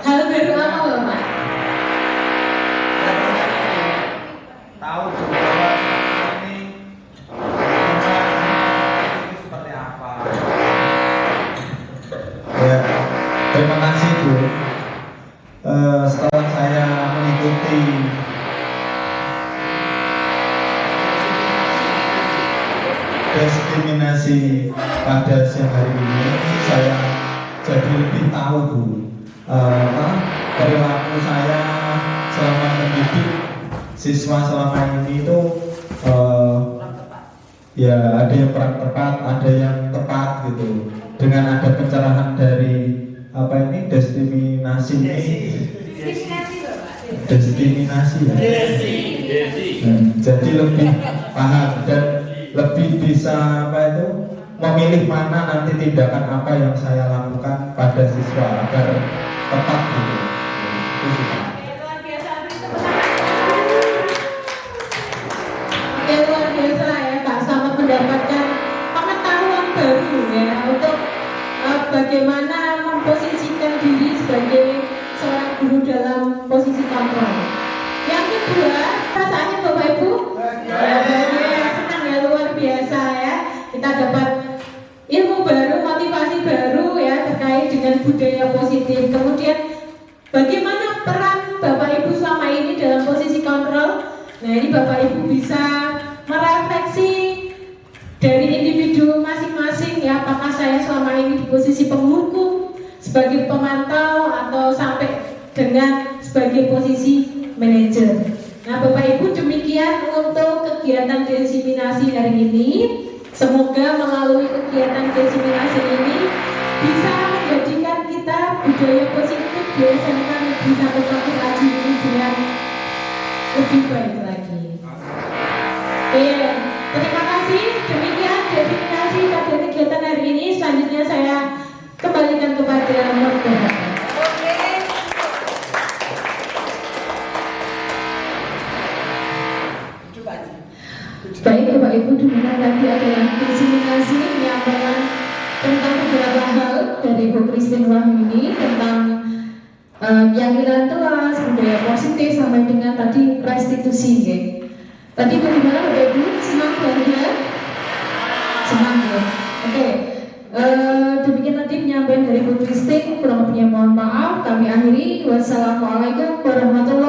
Hal baru apa, Bapak? Tahu bahwa ini seperti apa. Ya, terima kasih Bu. Setelah saya mengikuti diseminasi pada siang hari ini, saya jadi lebih tahu Bu, perilaku saya selama mendidik siswa selama ini itu ya ada yang kurang tepat, ada yang tepat gitu. Dengan ada pencerahan dari apa ini diseminasi ini, diseminasi ya. Jadi lebih paham dan lebih bisa apa itu memilih mana nanti tindakan apa yang saya lakukan pada siswa agar tepat gitu. Luar biasa ya, Kak, selamat mendapatkan pengetahuan baru ya untuk bagaimana memposisikan diri sebagai seorang guru dalam posisi kontrol. Yang kedua, perasaannya Bapak Ibu? Ya, senang ya, luar biasa ya. Kita dapat ilmu baru, motivasi baru ya terkait dengan budaya positif. Kemudian bagaimana peran Bapak Ibu selama ini dalam posisi kontrol? Nah, ini Bapak Ibu bisa merefleksi dari individu masing-masing ya, apakah saya selama ini di posisi penghukum, sebagai pemantau, atau sampai dengan sebagai posisi manajer. Nah, Bapak Ibu, demikian untuk kegiatan diseminasi hari ini. Semoga melalui kegiatan diseminasi ini bisa menjadikan kita budaya positif di SMK Negeri 1 Kelaji ini dengan lebih baik lagi. Terima kasih. Demikian definisi pada kegiatan hari ini. Selanjutnya saya kembalikan kepada moderator. Baik Bapak Ibu, demikian tadi adalah presentasi menyampaikan tentang beberapa hal dari Bu Christine Wahyuni tentang keyakinan kelas, budaya positif sampai dengan tadi restitusi. Tadi bagaimana Bapak Ibu? Senang bahagia? Senang ya? Oke. Demikian tadi penyampaian dari Bu Christine. Kurang lebihnya mohon maaf. Kami akhiri. Wassalamualaikum warahmatullahi wabarakatuh.